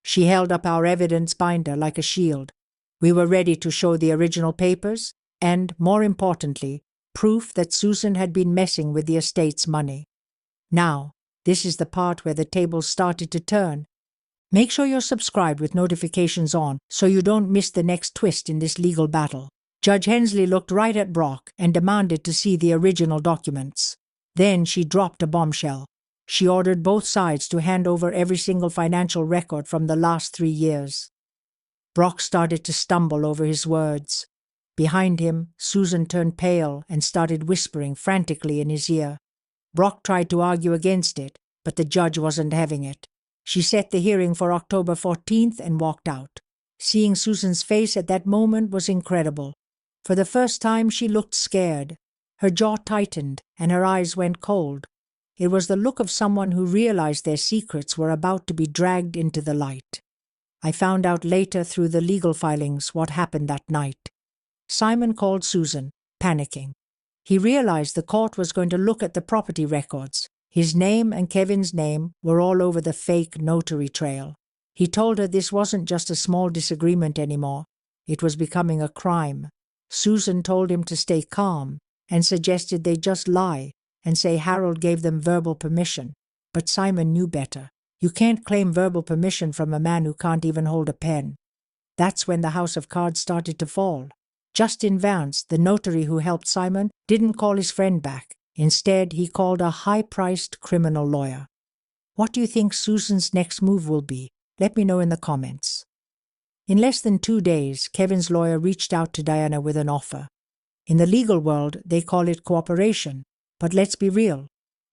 She held up our evidence binder like a shield. We were ready to show the original papers and, more importantly, proof that Susan had been messing with the estate's money. Now, this is the part where the tables started to turn. Make sure you're subscribed with notifications on so you don't miss the next twist in this legal battle. Judge Hensley looked right at Brock and demanded to see the original documents. Then she dropped a bombshell. She ordered both sides to hand over every single financial record from the last 3 years. Brock started to stumble over his words. Behind him, Susan turned pale and started whispering frantically in his ear. Brock tried to argue against it, but the judge wasn't having it. She set the hearing for October 14th and walked out. Seeing Susan's face at that moment was incredible. For the first time she looked scared. Her jaw tightened and her eyes went cold. It was the look of someone who realized their secrets were about to be dragged into the light. I found out later through the legal filings what happened that night. Simon called Susan, panicking. He realized the court was going to look at the property records. His name and Kevin's name were all over the fake notary trail. He told her this wasn't just a small disagreement anymore. It was becoming a crime. Susan told him to stay calm and suggested they just lie and say Harold gave them verbal permission. But Simon knew better. You can't claim verbal permission from a man who can't even hold a pen. That's when the house of cards started to fall. Justin Vance, the notary who helped Simon, didn't call his friend back. Instead, he called a high-priced criminal lawyer. What do you think Susan's next move will be? Let me know in the comments. In less than 2 days, Kevin's lawyer reached out to Diana with an offer. In the legal world, they call it cooperation. But let's be real.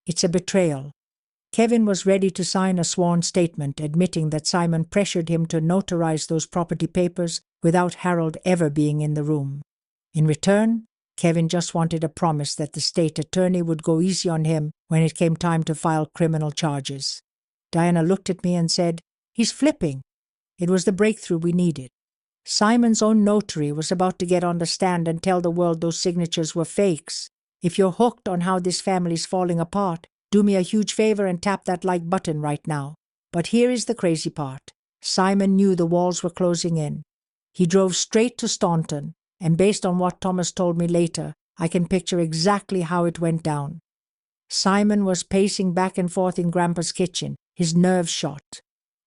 It's a betrayal. Kevin was ready to sign a sworn statement admitting that Simon pressured him to notarize those property papers without Harold ever being in the room. In return, Kevin just wanted a promise that the state attorney would go easy on him when it came time to file criminal charges. Diana looked at me and said, "He's flipping." It was the breakthrough we needed. Simon's own notary was about to get on the stand and tell the world those signatures were fakes. If you're hooked on how this family's falling apart, do me a huge favor and tap that like button right now. But here is the crazy part. Simon knew the walls were closing in. He drove straight to Staunton, and based on what Thomas told me later, I can picture exactly how it went down. Simon was pacing back and forth in Grandpa's kitchen, his nerves shot.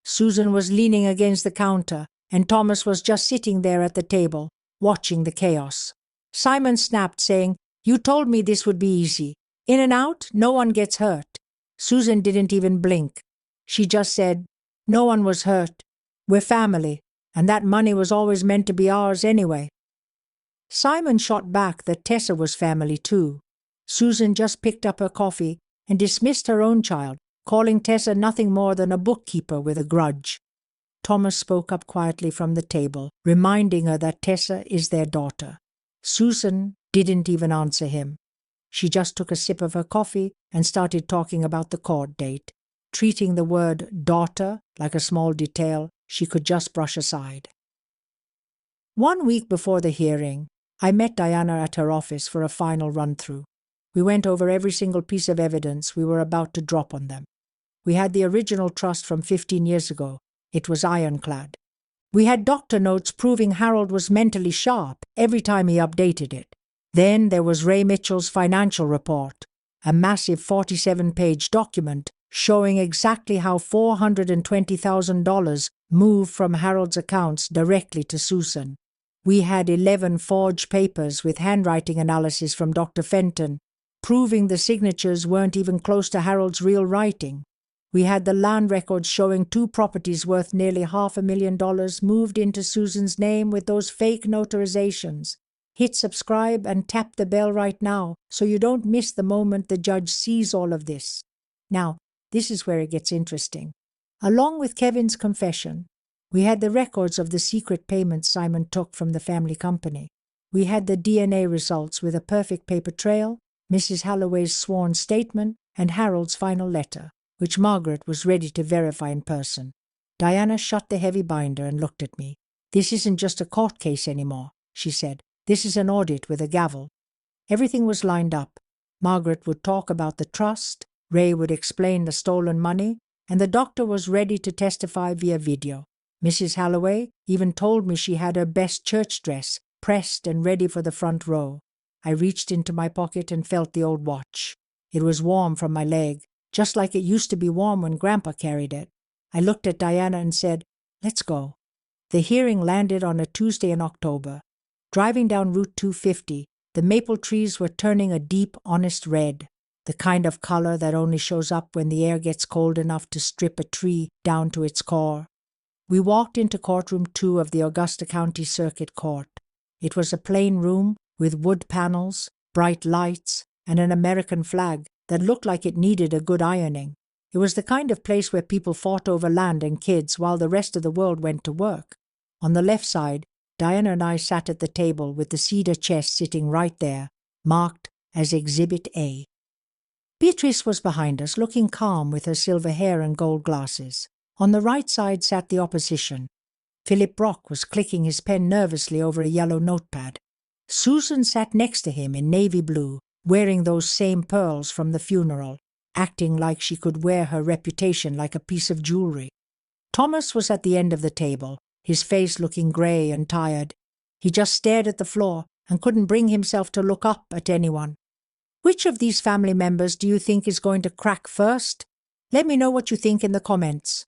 Susan was leaning against the counter, and Thomas was just sitting there at the table, watching the chaos. Simon snapped, saying, "You told me this would be easy. In and out, no one gets hurt." Susan didn't even blink. She just said, "No one was hurt. We're family, and that money was always meant to be ours anyway." Simon shot back that Tessa was family too. Susan just picked up her coffee and dismissed her own child, calling Tessa nothing more than a bookkeeper with a grudge. Thomas spoke up quietly from the table, reminding her that Tessa is their daughter. Susan didn't even answer him. She just took a sip of her coffee and started talking about the court date, treating the word daughter like a small detail she could just brush aside. 1 week before the hearing, I met Diana at her office for a final run-through. We went over every single piece of evidence we were about to drop on them. We had the original trust from 15 years ago. It was ironclad. We had doctor notes proving Harold was mentally sharp every time he updated it. Then there was Ray Mitchell's financial report, a massive 47-page document showing exactly how $420,000 moved from Harold's accounts directly to Susan. We had 11 forged papers with handwriting analysis from Dr. Fenton, proving the signatures weren't even close to Harold's real writing. We had the land records showing 2 properties worth nearly $500,000 moved into Susan's name with those fake notarizations. Hit subscribe and tap the bell right now so you don't miss the moment the judge sees all of this. Now, this is where it gets interesting. Along with Kevin's confession, we had the records of the secret payments Simon took from the family company. We had the DNA results with a perfect paper trail, Mrs. Halloway's sworn statement, and Harold's final letter, which Margaret was ready to verify in person. Diana shut the heavy binder and looked at me. "This isn't just a court case anymore," she said. "This is an audit with a gavel." Everything was lined up. Margaret would talk about the trust, Ray would explain the stolen money, and the doctor was ready to testify via video. Mrs. Holloway even told me she had her best church dress, pressed and ready for the front row. I reached into my pocket and felt the old watch. It was warm from my leg, just like it used to be warm when Grandpa carried it. I looked at Diana and said, "Let's go." The hearing landed on a Tuesday in October. Driving down Route 250, the maple trees were turning a deep, honest red, the kind of color that only shows up when the air gets cold enough to strip a tree down to its core. We walked into courtroom 2 of the Augusta County Circuit Court. It was a plain room with wood panels, bright lights, and an American flag that looked like it needed a good ironing. It was the kind of place where people fought over land and kids while the rest of the world went to work. On the left side, Diana and I sat at the table with the cedar chest sitting right there, marked as Exhibit A. Beatrice was behind us, looking calm with her silver hair and gold glasses. On the right side sat the opposition. Philip Brock was clicking his pen nervously over a yellow notepad. Susan sat next to him in navy blue, wearing those same pearls from the funeral, acting like she could wear her reputation like a piece of jewelry. Thomas was at the end of the table, his face looking grey and tired. He just stared at the floor and couldn't bring himself to look up at anyone. Which of these family members do you think is going to crack first? Let me know what you think in the comments.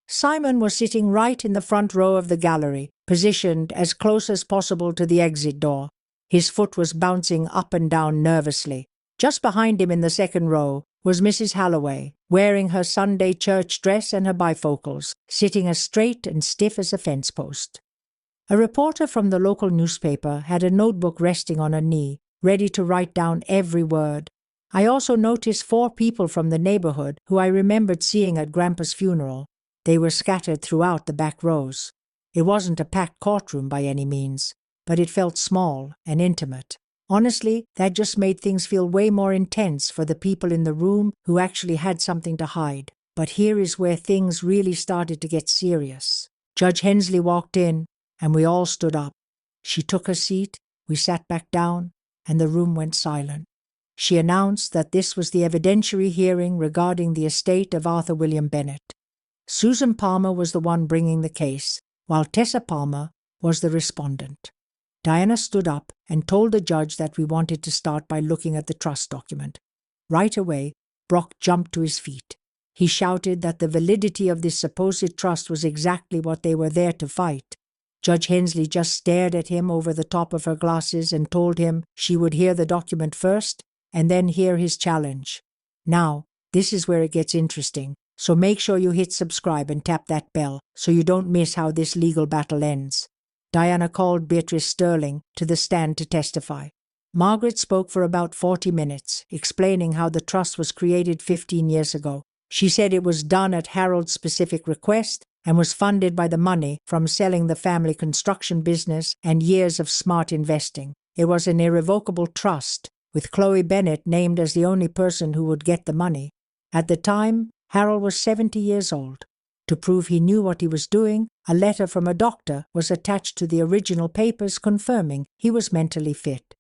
Simon was sitting right in the front row of the gallery, positioned as close as possible to the exit door. His foot was bouncing up and down nervously. Just behind him in the second row was Mrs. Holloway, wearing her Sunday church dress and her bifocals, sitting as straight and stiff as a fence post. A reporter from the local newspaper had a notebook resting on her knee, ready to write down every word. I also noticed 4 people from the neighborhood who I remembered seeing at Grandpa's funeral. They were scattered throughout the back rows. It wasn't a packed courtroom by any means, but it felt small and intimate. Honestly, that just made things feel way more intense for the people in the room who actually had something to hide. But here is where things really started to get serious. Judge Hensley walked in, and we all stood up. She took her seat, we sat back down, and the room went silent. She announced that this was the evidentiary hearing regarding the estate of Arthur William Bennett. Susan Palmer was the one bringing the case, while Tessa Palmer was the respondent. Diana stood up and told the judge that we wanted to start by looking at the trust document. Right away, Brock jumped to his feet. He shouted that the validity of this supposed trust was exactly what they were there to fight. Judge Hensley just stared at him over the top of her glasses and told him she would hear the document first and then hear his challenge. Now, this is where it gets interesting, so make sure you hit subscribe and tap that bell so you don't miss how this legal battle ends. Diana called Beatrice Sterling to the stand to testify. Margaret spoke for about 40 minutes, explaining how the trust was created 15 years ago. She said it was done at Harold's specific request and was funded by the money from selling the family construction business and years of smart investing. It was an irrevocable trust, with Chloe Bennett named as the only person who would get the money. At the time, Harold was 70 years old. To prove he knew what he was doing, a letter from a doctor was attached to the original papers confirming he was mentally fit.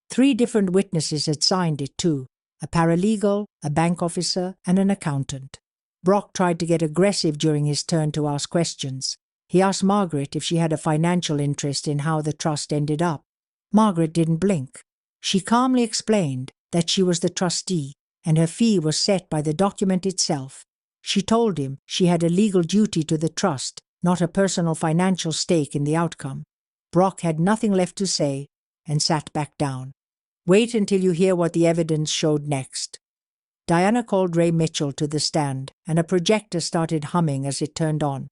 3 different witnesses had signed it too, a paralegal, a bank officer, and an accountant. Brock tried to get aggressive during his turn to ask questions. He asked Margaret if she had a financial interest in how the trust ended up. Margaret didn't blink. She calmly explained that she was the trustee, and her fee was set by the document itself. She told him she had a legal duty to the trust, not a personal financial stake in the outcome. Brock had nothing left to say and sat back down. Wait until you hear what the evidence showed next. Diana called Ray Mitchell to the stand, and a projector started humming as it turned on.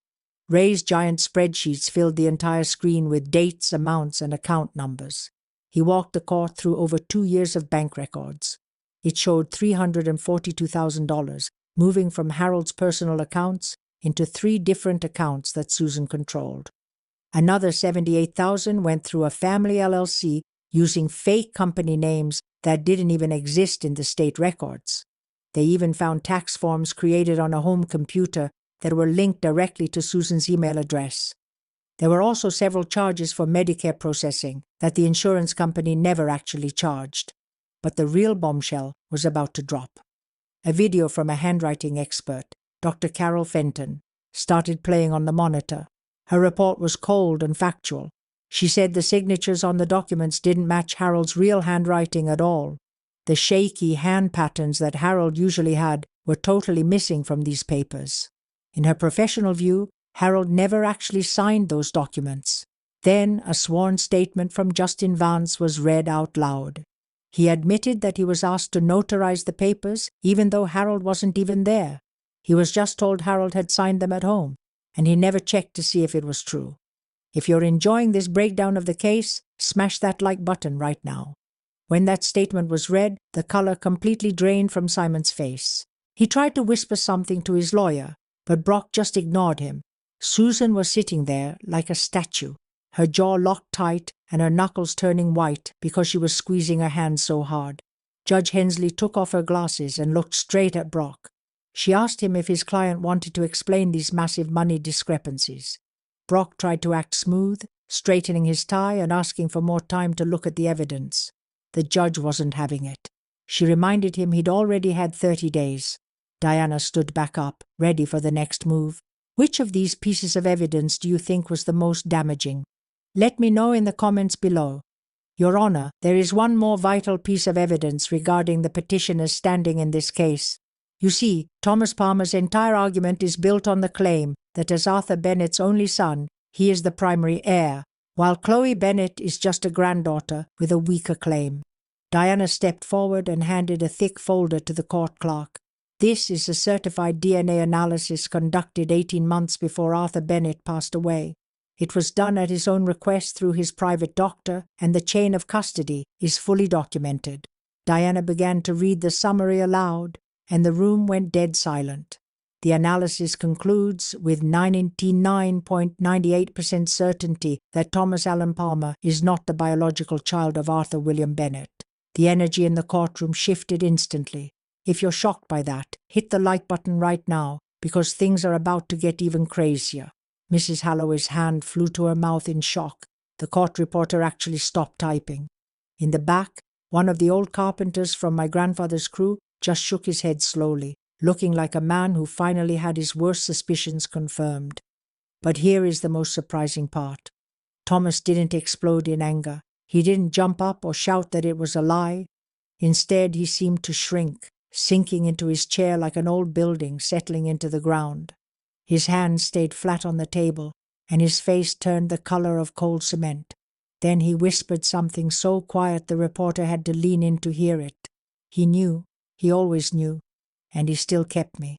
Ray's giant spreadsheets filled the entire screen with dates, amounts, and account numbers. He walked the court through over 2 years of bank records. It showed $342,000, moving from Harold's personal accounts into 3 different accounts that Susan controlled. Another $78,000 went through a family LLC using fake company names that didn't even exist in the state records. They even found tax forms created on a home computer that were linked directly to Susan's email address. There were also several charges for Medicare processing that the insurance company never actually charged. But the real bombshell was about to drop. A video from a handwriting expert, Dr. Carol Fenton, started playing on the monitor. Her report was cold and factual. She said the signatures on the documents didn't match Harold's real handwriting at all. The shaky hand patterns that Harold usually had were totally missing from these papers. In her professional view, Harold never actually signed those documents. Then a sworn statement from Justin Vance was read out loud. He admitted that he was asked to notarize the papers even though Harold wasn't even there. He was just told Harold had signed them at home, and he never checked to see if it was true. If you're enjoying this breakdown of the case, smash that like button right now. When that statement was read, the color completely drained from Simon's face. He tried to whisper something to his lawyer, but Brock just ignored him. Susan was sitting there like a statue, her jaw locked tight and her knuckles turning white because she was squeezing her hands so hard. Judge Hensley took off her glasses and looked straight at Brock. She asked him if his client wanted to explain these massive money discrepancies. Brock tried to act smooth, straightening his tie and asking for more time to look at the evidence. The judge wasn't having it. She reminded him he'd already had 30 days. Diana stood back up, ready for the next move. Which of these pieces of evidence do you think was the most damaging? Let me know in the comments below. Your Honor, there is one more vital piece of evidence regarding the petitioner's standing in this case. You see, Thomas Palmer's entire argument is built on the claim that as Arthur Bennett's only son, he is the primary heir, while Chloe Bennett is just a granddaughter with a weaker claim. Diana stepped forward and handed a thick folder to the court clerk. This is a certified DNA analysis conducted 18 months before Arthur Bennett passed away. It was done at his own request through his private doctor, and the chain of custody is fully documented. Diana began to read the summary aloud, and the room went dead silent. The analysis concludes with 99.98% certainty that Thomas Allen Palmer is not the biological child of Arthur William Bennett. The energy in the courtroom shifted instantly. If you're shocked by that, hit the like button right now, because things are about to get even crazier. Mrs. Holloway's hand flew to her mouth in shock. The court reporter actually stopped typing. In the back, one of the old carpenters from my grandfather's crew just shook his head slowly, looking like a man who finally had his worst suspicions confirmed. But here is the most surprising part. Thomas didn't explode in anger. He didn't jump up or shout that it was a lie. Instead, he seemed to shrink, sinking into his chair like an old building settling into the ground. His hands stayed flat on the table, and his face turned the color of cold cement. Then he whispered something so quiet the reporter had to lean in to hear it. He knew, he always knew, and he still kept me.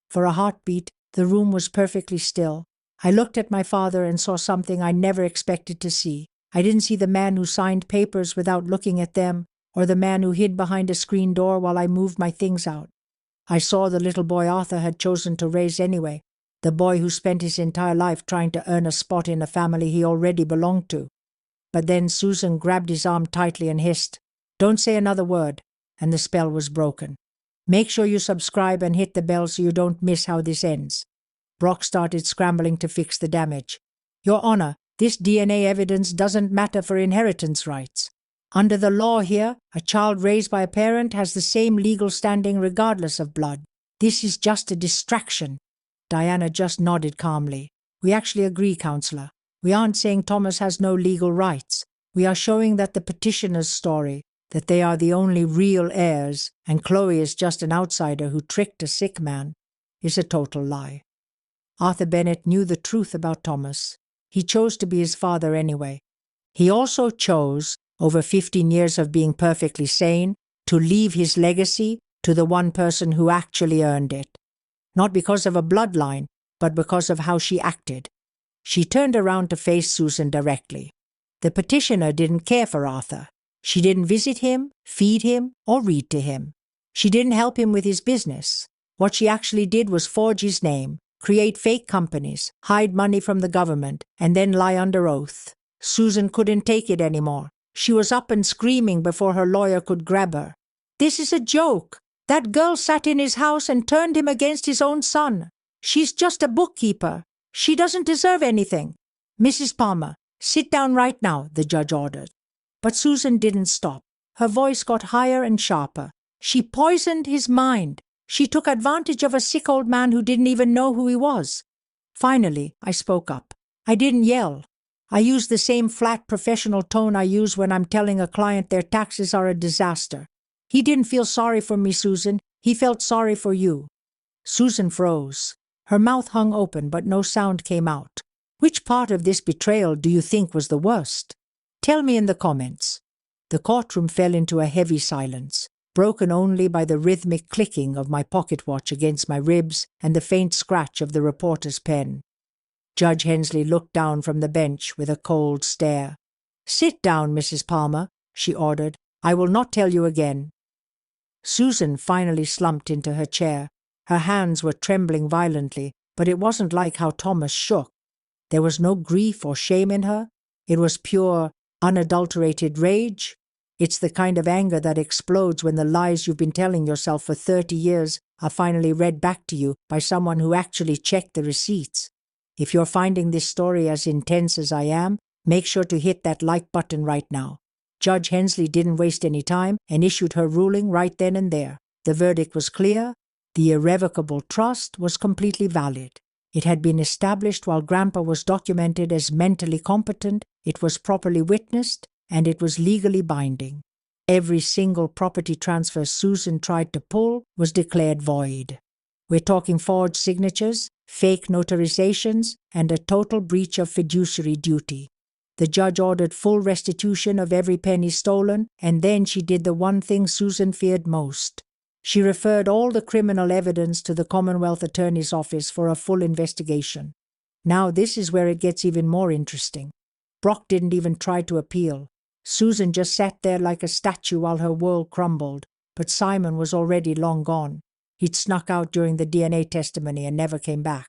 For a heartbeat, the room was perfectly still. I looked at my father and saw something I never expected to see. I didn't see the man who signed papers without looking at them, or the man who hid behind a screen door while I moved my things out. I saw the little boy Arthur had chosen to raise anyway, the boy who spent his entire life trying to earn a spot in a family he already belonged to. But then Susan grabbed his arm tightly and hissed, "Don't say another word," and the spell was broken. Make sure you subscribe and hit the bell so you don't miss how this ends. Brock started scrambling to fix the damage. Your Honor, this DNA evidence doesn't matter for inheritance rights. Under the law here, a child raised by a parent has the same legal standing regardless of blood. This is just a distraction. Diana just nodded calmly. We actually agree, Counselor. We aren't saying Thomas has no legal rights. We are showing that the petitioner's story, that they are the only real heirs, and Chloe is just an outsider who tricked a sick man, is a total lie. Arthur Bennett knew the truth about Thomas. He chose to be his father anyway. He also chose, over 15 years of being perfectly sane, to leave his legacy to the one person who actually earned it. Not because of a bloodline, but because of how she acted. She turned around to face Susan directly. The petitioner didn't care for Arthur. She didn't visit him, feed him, or read to him. She didn't help him with his business. What she actually did was forge his name, create fake companies, hide money from the government, and then lie under oath. Susan couldn't take it anymore. She was up and screaming before her lawyer could grab her. This is a joke. That girl sat in his house and turned him against his own son. She's just a bookkeeper. She doesn't deserve anything. Mrs. Palmer, sit down right now, the judge ordered. But Susan didn't stop. Her voice got higher and sharper. She poisoned his mind. She took advantage of a sick old man who didn't even know who he was. Finally, I spoke up. I didn't yell. I used the same flat professional tone I use when I'm telling a client their taxes are a disaster. He didn't feel sorry for me, Susan. He felt sorry for you. Susan froze. Her mouth hung open, but no sound came out. Which part of this betrayal do you think was the worst? Tell me in the comments. The courtroom fell into a heavy silence, broken only by the rhythmic clicking of my pocket watch against my ribs and the faint scratch of the reporter's pen. Judge Hensley looked down from the bench with a cold stare. "Sit down, Mrs. Palmer," she ordered. "I will not tell you again." Susan finally slumped into her chair. Her hands were trembling violently, but it wasn't like how Thomas shook. There was no grief or shame in her. It was pure, unadulterated rage. It's the kind of anger that explodes when the lies you've been telling yourself for 30 years are finally read back to you by someone who actually checked the receipts. If you're finding this story as intense as I am, make sure to hit that like button right now. Judge Hensley didn't waste any time and issued her ruling right then and there. The verdict was clear. The irrevocable trust was completely valid. It had been established while Grandpa was documented as mentally competent, it was properly witnessed, and it was legally binding. Every single property transfer Susan tried to pull was declared void. We're talking forged signatures, fake notarizations, and a total breach of fiduciary duty. The judge ordered full restitution of every penny stolen, and then she did the one thing Susan feared most. She referred all the criminal evidence to the Commonwealth Attorney's Office for a full investigation. Now this is where it gets even more interesting. Brock didn't even try to appeal. Susan just sat there like a statue while her world crumbled, but Simon was already long gone. He'd snuck out during the DNA testimony and never came back.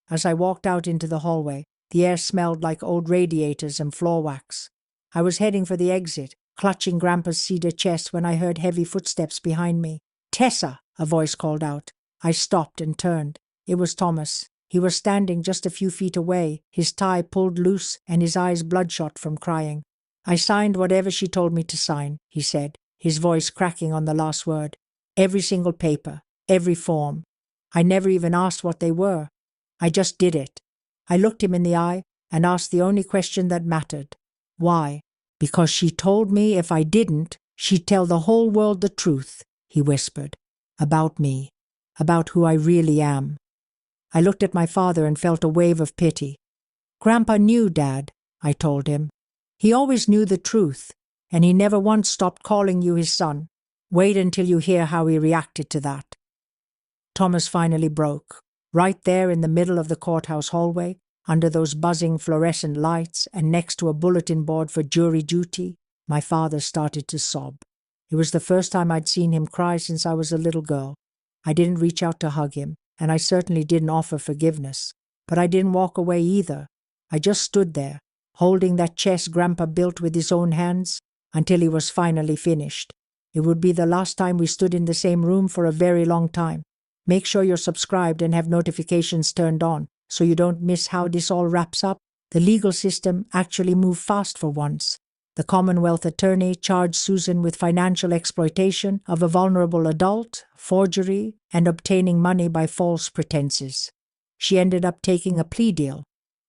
As I walked out into the hallway, the air smelled like old radiators and floor wax. I was heading for the exit, clutching Grandpa's cedar chest when I heard heavy footsteps behind me. "Tessa!" a voice called out. I stopped and turned. It was Thomas. He was standing just a few feet away, his tie pulled loose and his eyes bloodshot from crying. "I signed whatever she told me to sign," he said, his voice cracking on the last word. "Every single paper, every form. I never even asked what they were. I just did it." I looked him in the eye and asked the only question that mattered. "Why?" "Because she told me if I didn't, she'd tell the whole world the truth," he whispered. "About me. About who I really am." I looked at my father and felt a wave of pity. "Grandpa knew, Dad," I told him. "He always knew the truth, and he never once stopped calling you his son. Wait until you hear how he reacted to that." Thomas finally broke. Right there in the middle of the courthouse hallway, under those buzzing fluorescent lights and next to a bulletin board for jury duty, my father started to sob. It was the first time I'd seen him cry since I was a little girl. I didn't reach out to hug him, and I certainly didn't offer forgiveness. But I didn't walk away either. I just stood there, holding that chest Grandpa built with his own hands, until he was finally finished. It would be the last time we stood in the same room for a very long time. Make sure you're subscribed and have notifications turned on, so you don't miss how this all wraps up. The legal system actually moved fast for once. The Commonwealth Attorney charged Susan with financial exploitation of a vulnerable adult, forgery, and obtaining money by false pretenses. She ended up taking a plea deal,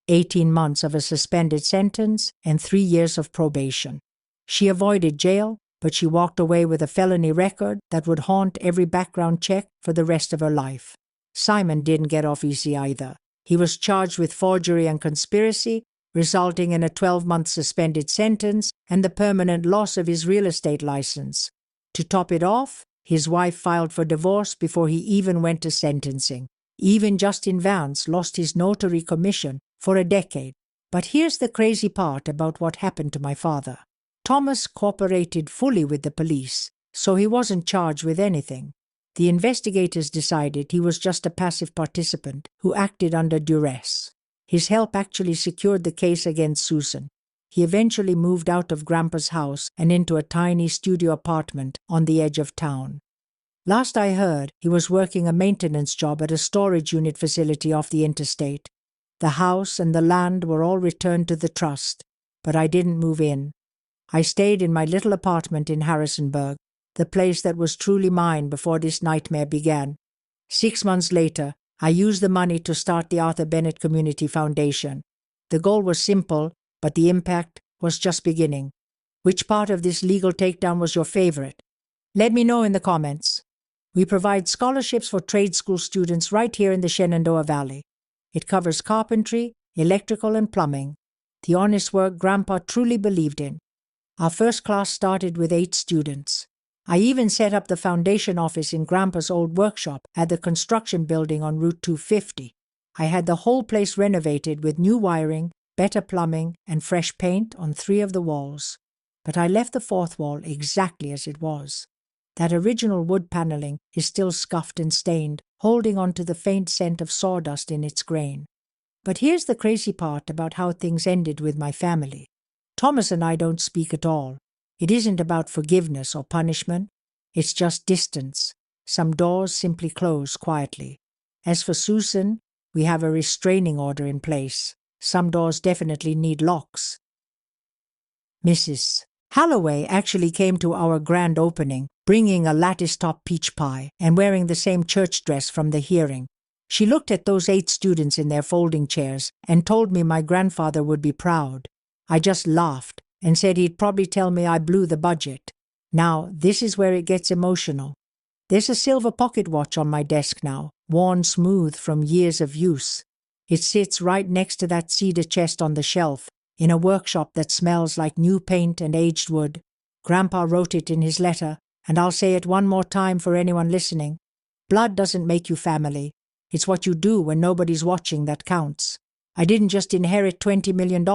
18 months of a suspended sentence and 3 years of probation. She avoided jail, but she walked away with a felony record that would haunt every background check for the rest of her life. Simon didn't get off easy either. He was charged with forgery and conspiracy, resulting in a 12-month suspended sentence and the permanent loss of his real estate license. To top it off, his wife filed for divorce before he even went to sentencing. Even Justin Vance lost his notary commission for a decade. But here's the crazy part about what happened to my father. Thomas cooperated fully with the police, so he wasn't charged with anything. The investigators decided he was just a passive participant who acted under duress. His help actually secured the case against Susan. He eventually moved out of Grandpa's house and into a tiny studio apartment on the edge of town. Last I heard, he was working a maintenance job at a storage unit facility off the interstate. The house and the land were all returned to the trust, but I didn't move in. I stayed in my little apartment in Harrisonburg, the place that was truly mine before this nightmare began. 6 months later, I used the money to start the Arthur Bennett Community Foundation. The goal was simple, but the impact was just beginning. Which part of this legal takedown was your favorite? Let me know in the comments. We provide scholarships for trade school students right here in the Shenandoah Valley. It covers carpentry, electrical, and plumbing. The honest work Grandpa truly believed in. Our first class started with 8 students. I even set up the foundation office in Grandpa's old workshop at the construction building on Route 250. I had the whole place renovated with new wiring, better plumbing, and fresh paint on 3 of the walls. But I left the 4th wall exactly as it was. That original wood paneling is still scuffed and stained, holding on to the faint scent of sawdust in its grain. But here's the crazy part about how things ended with my family. Thomas and I don't speak at all. It isn't about forgiveness or punishment. It's just distance. Some doors simply close quietly. As for Susan, we have a restraining order in place. Some doors definitely need locks. Mrs. Holloway actually came to our grand opening, bringing a lattice-top peach pie and wearing the same church dress from the hearing. She looked at those 8 students in their folding chairs and told me my grandfather would be proud. I just laughed and said he'd probably tell me I blew the budget. Now, this is where it gets emotional. There's a silver pocket watch on my desk now, worn smooth from years of use. It sits right next to that cedar chest on the shelf, in a workshop that smells like new paint and aged wood. Grandpa wrote it in his letter, and I'll say it one more time for anyone listening. Blood doesn't make you family. It's what you do when nobody's watching that counts. I didn't just inherit $20 million.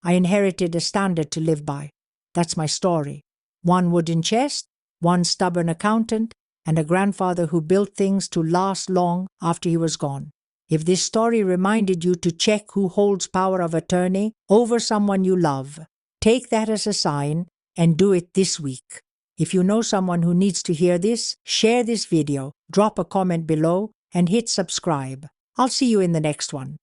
I inherited a standard to live by. That's my story. 1 wooden chest, 1 stubborn accountant, and a grandfather who built things to last long after he was gone. If this story reminded you to check who holds power of attorney over someone you love, take that as a sign and do it this week. If you know someone who needs to hear this, share this video, drop a comment below, and hit subscribe. I'll see you in the next one.